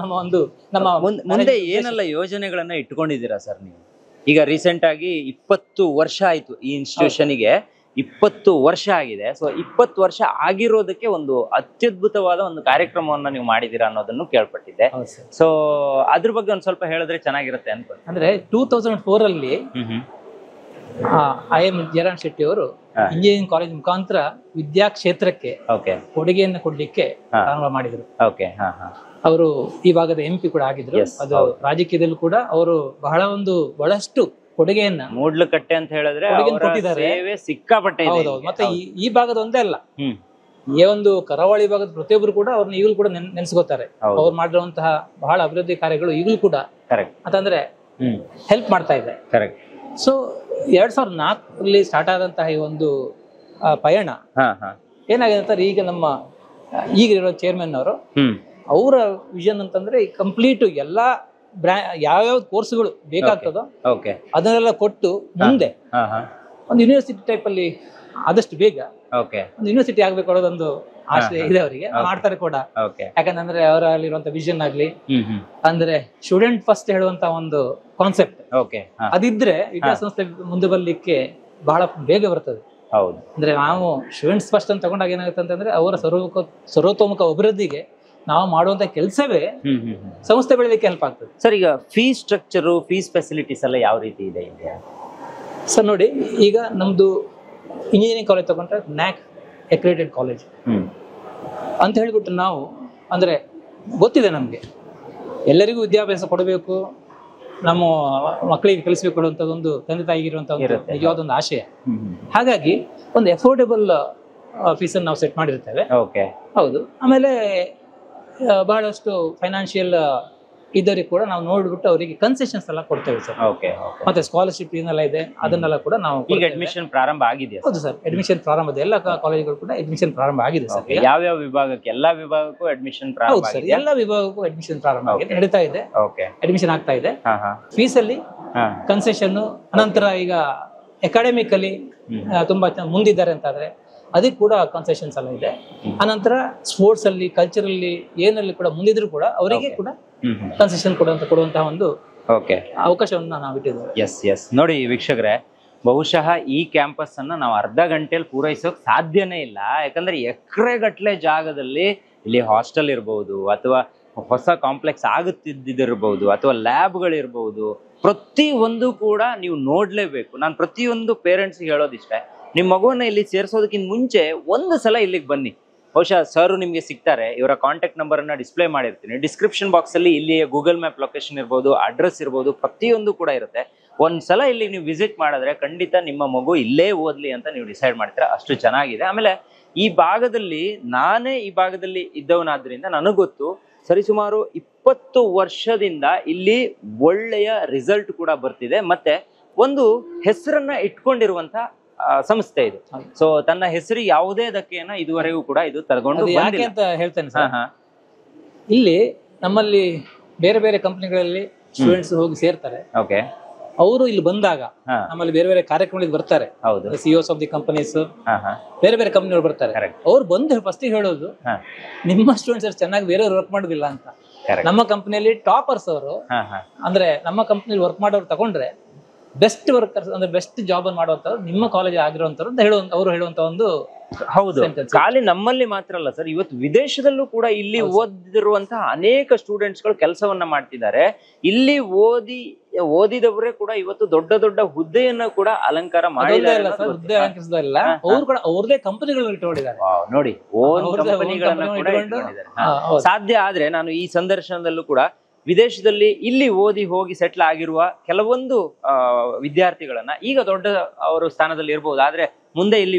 ನಮ್ಮ ಮುಂದೆ ಏನೆಲ್ಲ ಯೋಜನೆಗಳನ್ನ ಇಟ್ಕೊಂಡಿದ್ದೀರಾ ಸರ್ ನೀವು? ಈಗ ರೀಸೆಂಟ್ ಆಗಿ 20 ವರ್ಷ ಆಯ್ತು ಈ ಇನ್ಸ್ಟಿಟ್ಯೂಷನ್ಗೆ, 20 ವರ್ಷ ಆಗಿದೆ. ಸೊ 20 ವರ್ಷ ಆಗಿರೋದಕ್ಕೆ ಒಂದು ಅತ್ಯದ್ಭುತವಾದ ಒಂದು ಕಾರ್ಯಕ್ರಮವನ್ನ ನೀವು ಮಾಡಿದೀರಾ ಅನ್ನೋದನ್ನು ಕೇಳ್ಪಟ್ಟಿದ್ದೆ. ಸೊ ಅದ್ರ ಬಗ್ಗೆ ಒಂದ್ ಸ್ವಲ್ಪ ಹೇಳಿದ್ರೆ ಚೆನ್ನಾಗಿರುತ್ತೆ ಅನ್ಕೊಂಡು. ಅಂದ್ರೆ 2004 ಅಲ್ಲಿ IM ಜಯರಾಮ್ ಶೆಟ್ಟಿ ಅವರು ಇಂಜಿನಿಯರಿಂಗ್ ಕಾಲೇಜ್ ಮುಖಾಂತರ ವಿದ್ಯಾ ಕ್ಷೇತ್ರಕ್ಕೆ ಕೊಡುಗೆಯನ್ನು ಕೊಡ್ಲಿಕ್ಕೆ ಪ್ರಾರಂಭ ಮಾಡಿದ್ರು. ಅವರು ಈ ಭಾಗದ MP ಕೂಡ ಆಗಿದ್ರು. ಅದು ರಾಜಕೀಯದಲ್ಲೂ ಕೂಡ ಅವರು ಬಹಳಷ್ಟು ಕೊಡುಗೆಯನ್ನ ಮೂಡ್ಲಕಟ್ಟೆ ಅಂತ ಹೇಳಿದ್ರೆ ಸೇವೆ ಸಿಕ್ಕಾಪಟ್ಟೆ ಇದೆ. ಮತ್ತೆ ಈ ಭಾಗದ ಒಂದೇ ಅಲ್ಲ, ಈ ಒಂದು ಕರಾವಳಿ ಭಾಗದ ಪ್ರತಿಯೊಬ್ಬರು ಕೂಡ ಅವ್ರನ್ನ ಈಗಲೂ ಕೂಡ ನೆನೆಸ್ಕೋತಾರೆ. ಅವ್ರು ಮಾಡಿರುವಂತಹ ಬಹಳ ಅಭಿವೃದ್ಧಿ ಕಾರ್ಯಗಳು ಈಗಲೂ ಕೂಡ ಅಂತಂದ್ರೆ ಹೆಲ್ಪ್ ಮಾಡ್ತಾ ಇದೆ. ಸೊ 2004 ಸ್ಟಾರ್ಟ್ ಆದಂತಹ ಈ ಒಂದು ಪಯಣ ಏನಾಗಿದೆ ಅಂತ ಈಗ ನಮ್ಮ ಈಗಿರೋ ಚೇರ್ಮನ್ ಅವರು ಅವರ ವಿಷನ್ ಅಂತಂದ್ರೆ ಕಂಪ್ಲೀಟ್ ಎಲ್ಲಾ ಯಾವ್ಯಾವ ಕೋರ್ಸ್ಗಳು ಬೇಕಾಗ್ತದೋ ಅದನ್ನೆಲ್ಲ ಕೊಟ್ಟು ಮುಂದೆ ಒಂದು ಯೂನಿವರ್ಸಿಟಿ ಟೈಪ್ ಅಲ್ಲಿ ಆದಷ್ಟು ಬೇಗ ಒಂದು ಯೂನಿವರ್ಸಿಟಿ ಆಗ್ಬೇಕು ಅನ್ನೋದೊಂದು ಆಸೆ ಇದೆ ಅವರಿಗೆ, ಮಾಡ್ತಾರೆ ಕೂಡ. ಯಾಕಂದ್ರೆ ಅವರಲ್ಲಿರುವಂತ ವಿಷನ್ ಆಗ್ಲಿ, ಅಂದ್ರೆ ಸ್ಟೂಡೆಂಟ್ ಫಸ್ಟ್ ಹೇಳುವಂತ ಒಂದು ಕಾನ್ಸೆಪ್ಟ್ ಅದಿದ್ರೆ ವಿದ್ಯಾಸಂಸ್ಥೆ ಮುಂದೆ ಬರ್ಲಿಕ್ಕೆ ಬಹಳ ಬೇಗ ಬರ್ತದೆ. ಅಂದ್ರೆ ನಾವು ಸ್ಟೂಡೆಂಟ್ಸ್ ಫಸ್ಟ್ ಅಂತ ತಗೊಂಡಾಗ ಏನಾಗುತ್ತೆ ಅಂತಂದ್ರೆ ಅವರ ಸರ್ವತೋಮುಖ ಅಭಿವೃದ್ಧಿಗೆ ನಾವು ಮಾಡುವಂತ ಕೆಲಸವೇ ಸಂಸ್ಥೆ ಬೆಳೆಯಲಿಕ್ಕೆ ಹೆಲ್ಪ್ ಆಗ್ತದೆ. ಸರ್, ಈಗ ಫೀಸ್ ಸ್ಟ್ರಕ್ಚರು, ಫೀಸ್ ಫೆಸಿಲಿಟೀಸ್ ಎಲ್ಲ ಯಾವ ರೀತಿ ಇದೆ ಇಲ್ಲಿ? ಸರ್ ನೋಡಿ, ಈಗ ನಮ್ದು ಇಂಜಿನಿಯರಿಂಗ್ ಕಾಲೇಜ್ ತಗೊಂಡ್ರೆ ನ್ಯಾಕ್ ಅಕ್ರೆಡಿಟೆಡ್ ಕಾಲೇಜ್ ಅಂತ ಹೇಳ್ಬಿಟ್ಟು ನಾವು ಅಂದ್ರೆ ಗೊತ್ತಿದೆ ನಮ್ಗೆ ಎಲ್ಲರಿಗೂ ವಿದ್ಯಾಭ್ಯಾಸ ಕೊಡಬೇಕು, ನಮ್ಮ ಮಕ್ಕಳಿಗೆ ಕಲಿಸಬೇಕು ಕೊಡುವಂಥದ್ದು ಒಂದು ತಂದೆ ತಾಯಿಗಿರುವಂತ ನಿಜವಾದೊಂದು ಆಶಯ. ಹಾಗಾಗಿ ಒಂದು ಅಫೋರ್ಡೆಬಲ್ ಫೀಸನ್ನು ನಾವು ಸೆಟ್ ಮಾಡಿರ್ತೇವೆ. ಹೌದು. ಆಮೇಲೆ ಬಹಳಷ್ಟು ಫೈನಾನ್ಷಿಯಲ್ ಇದ್ದವರಿಗೆ ಕೂಡ ನಾವು ನೋಡ್ಬಿಟ್ಟು ಅವರಿಗೆ ಕನ್ಸೆಷನ್ಸ್ ಎಲ್ಲ ಕೊಡ್ತೇವೆ ಸರ್. ಮತ್ತೆ ಸ್ಕಾಲರ್ಶಿಪ್ ಏನೆಲ್ಲ ಇದೆ ಅದನ್ನೆಲ್ಲ ಕೂಡ ನಾವು ಈಗ ಅಡ್ಮಿಷನ್ ಪ್ರಾರಂಭ ಆಗಿದೆ. ಹೌದು ಸರ್, ಅಡ್ಮಿಷನ್ ಪ್ರಾರಂಭ ಇದೆ. ಎಲ್ಲ ಕಾಲೇಜುಗಳು ಕೂಡ ಅಡ್ಮಿಷನ್ ಪ್ರಾರಂಭ ಆಗಿದೆ ಸರ್. ಯಾವ ವಿಭಾಗಕ್ಕೆ? ಎಲ್ಲಾ ವಿಭಾಗಕ್ಕೂ ಅಡ್ಮಿಷನ್ ಪ್ರಾರಂಭ ಆಗಿದೆ. ಎಲ್ಲ ವಿಭಾಗಕ್ಕೂ ಅಡ್ಮಿಷನ್ ಪ್ರಾರಂಭ ಆಗಿದೆ, ನಡೀತಾ ಇದೆ, ಅಡ್ಮಿಷನ್ ಆಗ್ತಾ ಇದೆ. ಫೀಸ್ ಅಲ್ಲಿ ಕನ್ಸೆಷನ್, ಅನಂತರ ಈಗ ಅಕಾಡೆಮಿಕಲಿ ತುಂಬಾ ಮುಂದಿದ್ದಾರೆ ಅಂತಾದ್ರೆ ಅದಕ್ಕೆ ಕೂಡ ಕನ್ಸೆಷನ್ಸ್ ಎಲ್ಲ ಇದೆ. ಅನಂತರ ಸ್ಪೋರ್ಟ್ಸ್ ಅಲ್ಲಿ, ಕಲ್ಚರಲ್ಲಿ ಏನಲ್ಲಿ ಕೂಡ ಮುಂದಿದ್ರು ಕೂಡ ಅವರಿಗೆ ಕೂಡ ಕನ್ಸೆಷನ್ ಕೊಡುವಂತಹ ಒಂದು ಅವಕಾಶವನ್ನು ನಾವು ಇಟ್ಟಿದ್ದೇವೆ. ಎಸ್ ನೋಡಿ ವೀಕ್ಷಕರೇ, ಬಹುಶಃ ಈ ಕ್ಯಾಂಪಸ್ ಅನ್ನ ನಾವು ಅರ್ಧ ಗಂಟೆಯಲ್ಲಿ ಪೂರೈಸೋಕೆ ಸಾಧ್ಯನೇ ಇಲ್ಲ. ಯಾಕಂದ್ರೆ ಎಕರೆಗಟ್ಟಲೆ ಜಾಗದಲ್ಲಿ ಇಲ್ಲಿ ಹಾಸ್ಟೆಲ್ ಇರ್ಬೋದು, ಅಥವಾ ಹೊಸ ಕಾಂಪ್ಲೆಕ್ಸ್ ಆಗುತ್ತಿದ್ದಿರ್ಬೋದು, ಅಥವಾ ಲ್ಯಾಬ್ಗಳಿರ್ಬೋದು, ಪ್ರತಿಯೊಂದು ಕೂಡ ನೀವು ನೋಡ್ಲೇಬೇಕು. ನಾನು ಪ್ರತಿಯೊಂದು ಪೇರೆಂಟ್ಸ್ಗೆ ಹೇಳೋದಿಷ್ಟೇ, ನಿಮ್ಮ ಮಗುವನ್ನ ಇಲ್ಲಿ ಸೇರಿಸೋದಕ್ಕಿಂತ ಮುಂಚೆ ಒಂದು ಸಲ ಇಲ್ಲಿಗೆ ಬನ್ನಿ. ಬಹುಶಃ ಸರ್ ನಿಮಗೆ ಸಿಗ್ತಾರೆ, ಇವರ ಕಾಂಟ್ಯಾಕ್ಟ್ ನಂಬರ್ ಅನ್ನ ಡಿಸ್ಪ್ಲೇ ಮಾಡಿರ್ತೀನಿ. ಡಿಸ್ಕ್ರಿಪ್ಷನ್ ಬಾಕ್ಸ್ ಅಲ್ಲಿ ಇಲ್ಲಿ ಗೂಗಲ್ ಮ್ಯಾಪ್ ಲೊಕೇಶನ್ ಇರ್ಬೋದು, ಅಡ್ರೆಸ್ ಇರ್ಬೋದು, ಪ್ರತಿಯೊಂದು ಕೂಡ ಇರುತ್ತೆ. ಒಂದ್ಸಲ ಇಲ್ಲಿ ನೀವು ವಿಸಿಟ್ ಮಾಡಿದ್ರೆ ಖಂಡಿತ ನಿಮ್ಮ ಮಗು ಇಲ್ಲೇ ಓದ್ಲಿ ಅಂತ ನೀವು ಡಿಸೈಡ್ ಮಾಡ್ತೀರಾ, ಅಷ್ಟು ಚೆನ್ನಾಗಿದೆ. ಆಮೇಲೆ ಈ ಭಾಗದಲ್ಲಿ ನಾನೇ ಈ ಭಾಗದಲ್ಲಿ ಇದ್ದವನಾದ್ರಿಂದ ನನಗೆ ಗೊತ್ತು, ಸರಿಸುಮಾರು 20 ವರ್ಷದಿಂದ ಇಲ್ಲಿ ಒಳ್ಳೆಯ ರಿಸಲ್ಟ್ ಕೂಡ ಬರ್ತಿದೆ. ಮತ್ತೆ ಒಂದು ಹೆಸರನ್ನ ಇಟ್ಕೊಂಡಿರುವಂತ ಸಂಸ್ಥೆ ಇದು. ಸೊ ತನ್ನ ಹೆಸರು ಯಾವುದೇ ಧಕ್ಕೆಯನ್ನ ಇದುವರೆಗೂ ಕೂಡ ಇದು ತಗೊಂಡು ಯಾಕೆ ಅಂತ ಹೇಳ್ತೇನೆ ಸರ್. ಇಲ್ಲಿ ನಮ್ಮಲ್ಲಿ ಬೇರೆ ಬೇರೆ ಕಂಪನಿಗಳಲ್ಲಿ ಸ್ಟೂಡೆಂಟ್ಸ್ ಹೋಗಿ ಸೇರ್ತಾರೆ. ಅವರು ಇಲ್ಲಿ ಬಂದಾಗ ನಮ್ಮಲ್ಲಿ ಬೇರೆ ಬೇರೆ ಕಾರ್ಯಕ್ರಮಗಳಿಗೆ ಬರ್ತಾರೆ. ಸಿಇಒಸ್ ಆಫ್ ದಿ ಕಂಪನೀಸ್, ಬೇರೆ ಬೇರೆ ಕಂಪನಿಗಳು ಬರ್ತಾರೆ. ಅವ್ರು ಬಂದು ಫಸ್ಟ್ ಹೇಳೋದು, ನಿಮ್ಮ ಸ್ಟೂಡೆಂಟ್ಸ್ ಚೆನ್ನಾಗಿ ಬೇರೆಯವ್ರು ವರ್ಕ್ ಮಾಡೋದಿಲ್ಲ ಅಂತ. ನಮ್ಮ ಕಂಪನಿಯಲ್ಲಿ ಟಾಪರ್ಸ್ ಅವರು, ಅಂದ್ರೆ ನಮ್ಮ ಕಂಪನಿಯಲ್ಲಿ ವರ್ಕ್ ಮಾಡೋರು ತಗೊಂಡ್ರೆ ಬೆಸ್ಟ್ ವರ್ಕರ್ಸ್, ಅಂದ್ರೆ ಬೆಸ್ಟ್ ಜಾಬ್ ಅನ್ನು ಮಾಡುವಂತವ್ರು ನಿಮ್ಮ ಕಾಲೇಜ್ ಆಗಿರುವಂತವ್ರು ಅಂತ ಅವರು ಹೇಳುವಂತ ಒಂದು. ಹೌದು, ಖಾಲಿ ನಮ್ಮಲ್ಲಿ ಮಾತ್ರ ಅಲ್ಲ ಸರ್, ಇವತ್ತು ವಿದೇಶದಲ್ಲೂ ಕೂಡ ಇಲ್ಲಿ ಓದಿರುವಂತಹ ಅನೇಕ ಸ್ಟೂಡೆಂಟ್ಸ್ ಗಳು ಕೆಲಸವನ್ನ ಮಾಡ್ತಿದ್ದಾರೆ. ಇಲ್ಲಿ ಓದಿದವರೇ ಕೂಡ ಇವತ್ತು ದೊಡ್ಡ ದೊಡ್ಡ ಹುದ್ದೆಯನ್ನ ಕೂಡ ಅಲಂಕಾರ ಮಾಡಿದ್ದಾರೆ. ಹುದ್ದೆ ಅಲಂಕರಿಸಿದಲ್ಲ, ಅವರು ಕೂಡ ಅವ್ರದೇ ಕಂಪನಿಗಳು ಇಟ್ಕೊಂಡಿದ್ದಾರೆ ನೋಡಿ. ಕಂಪನಿಗಳನ್ನ ಕೂಡ ಇಟ್ಕೊಂಡಿದ್ದಾರೆ. ಸಾಧ್ಯ ಆದ್ರೆ ನಾನು ಈ ಸಂದರ್ಶನದಲ್ಲೂ ಕೂಡ ವಿದೇಶದಲ್ಲಿ ಇಲ್ಲಿ ಓದಿ ಹೋಗಿ ಸೆಟ್ಲ್ ಆಗಿರುವ ಕೆಲವೊಂದು ವಿದ್ಯಾರ್ಥಿಗಳನ್ನ, ಈಗ ದೊಡ್ಡ ಅವರು ಸ್ಥಾನದಲ್ಲಿ ಇರ್ಬೋದು, ಆದ್ರೆ ಮುಂದೆ ಇಲ್ಲಿ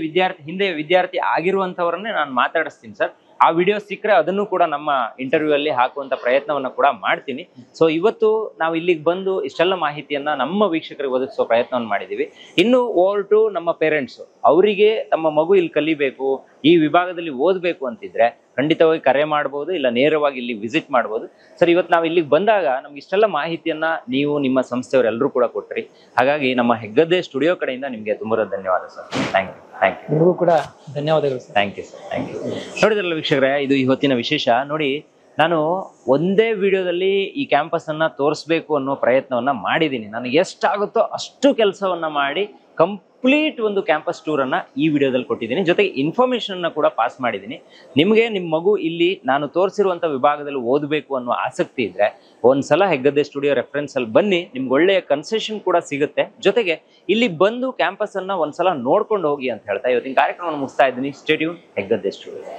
ಹಿಂದೆ ವಿದ್ಯಾರ್ಥಿ ಆಗಿರುವಂತವರನ್ನೇ ನಾನು ಮಾತಾಡಿಸ್ತೀನಿ ಸರ್. ಆ ವಿಡಿಯೋ ಸಿಕ್ಕರೆ ಅದನ್ನು ಕೂಡ ನಮ್ಮ ಇಂಟರ್ವ್ಯೂ ಅಲ್ಲಿ ಹಾಕುವಂತ ಪ್ರಯತ್ನವನ್ನ ಕೂಡ ಮಾಡ್ತೀನಿ. ಸೊ ಇವತ್ತು ನಾವು ಇಲ್ಲಿಗೆ ಬಂದು ಇಷ್ಟೆಲ್ಲ ಮಾಹಿತಿಯನ್ನ ನಮ್ಮ ವೀಕ್ಷಕರಿಗೆ ಒದಗಿಸೋ ಪ್ರಯತ್ನವನ್ನು ಮಾಡಿದೀವಿ. ಇನ್ನು ಓವರ್ ನಮ್ಮ ಪೇರೆಂಟ್ಸ್, ಅವರಿಗೆ ತಮ್ಮ ಮಗು ಇಲ್ಲಿ ಕಲಿಬೇಕು, ಈ ವಿಭಾಗದಲ್ಲಿ ಓದಬೇಕು ಅಂತಿದ್ರೆ ಖಂಡಿತವಾಗಿ ಕರೆ ಮಾಡಬಹುದು, ಇಲ್ಲ ನೇರವಾಗಿ ಇಲ್ಲಿ ವಿಸಿಟ್ ಮಾಡಬಹುದು. ಸರ್, ಇವತ್ತು ನಾವು ಇಲ್ಲಿಗೆ ಬಂದಾಗ ನಮ್ಗೆ ಇಷ್ಟೆಲ್ಲ ಮಾಹಿತಿಯನ್ನ ನೀವು ನಿಮ್ಮ ಸಂಸ್ಥೆಯವರೆಲ್ಲರೂ ಕೂಡ ಕೊಟ್ರಿ. ಹಾಗಾಗಿ ನಮ್ಮ ಹೆಗ್ಗದ್ದೆ ಸ್ಟುಡಿಯೋ ಕಡೆಯಿಂದ ನಿಮಗೆ ತುಂಬಾ ಧನ್ಯವಾದ ಸರ್. Thank you. ನಿಮಗೂ ಕೂಡ ಧನ್ಯವಾದಗಳು sir. Thank you sir. Thank you. ನೋಡಿದ್ರಲ್ಲ ವೀಕ್ಷಕರೇ, ಇದು ಇವತ್ತಿನ ವಿಶೇಷ. ನೋಡಿ, ನಾನು ಒಂದೇ ವಿಡಿಯೋದಲ್ಲಿ ಈ ಕ್ಯಾಂಪಸ್ ಅನ್ನ ತೋರಿಸ್ಬೇಕು ಅನ್ನೋ ಪ್ರಯತ್ನವನ್ನ ಮಾಡಿದ್ದೀನಿ. ನನಗೆ ಎಷ್ಟಾಗುತ್ತೋ ಅಷ್ಟು ಕೆಲಸವನ್ನ ಮಾಡಿ ಕಂಪ್ಲೀಟ್ ಒಂದು ಕ್ಯಾಂಪಸ್ ಟೂರ್ ಅನ್ನ ಈ ವಿಡಿಯೋದಲ್ಲಿ ಕೊಟ್ಟಿದ್ದೀನಿ. ಜೊತೆಗೆ ಇನ್ಫಾರ್ಮೇಶನ್ ಅನ್ನ ಕೂಡ ಪಾಸ್ ಮಾಡಿದ್ದೀನಿ. ನಿಮಗೆ ನಿಮ್ಮ ಮಗು ಇಲ್ಲಿ ನಾನು ತೋರಿಸಿರುವಂತ ವಿಭಾಗದಲ್ಲಿ ಓದಬೇಕು ಅನ್ನೋ ಆಸಕ್ತಿ ಇದ್ರೆ ಒಂದ್ಸಲ ಹೆಗ್ಗದ್ದೆ ಸ್ಟುಡಿಯೋ ರೆಫರೆನ್ಸ್ ಅಲ್ಲಿ ಬನ್ನಿ, ನಿಮ್ಗೆ ಒಳ್ಳೆಯ ಕನ್ಸೆಷನ್ ಕೂಡ ಸಿಗುತ್ತೆ. ಜೊತೆಗೆ ಇಲ್ಲಿ ಬಂದು ಕ್ಯಾಂಪಸ್ ಅನ್ನ ಒಂದ್ಸಲ ನೋಡ್ಕೊಂಡು ಹೋಗಿ ಅಂತ ಹೇಳ್ತಾ ಇವತ್ತಿನ ಕಾರ್ಯಕ್ರಮವನ್ನು ಮುಗಿಸ್ತಾ ಇದ್ದೀನಿ. Stay tune, Heggadde studio.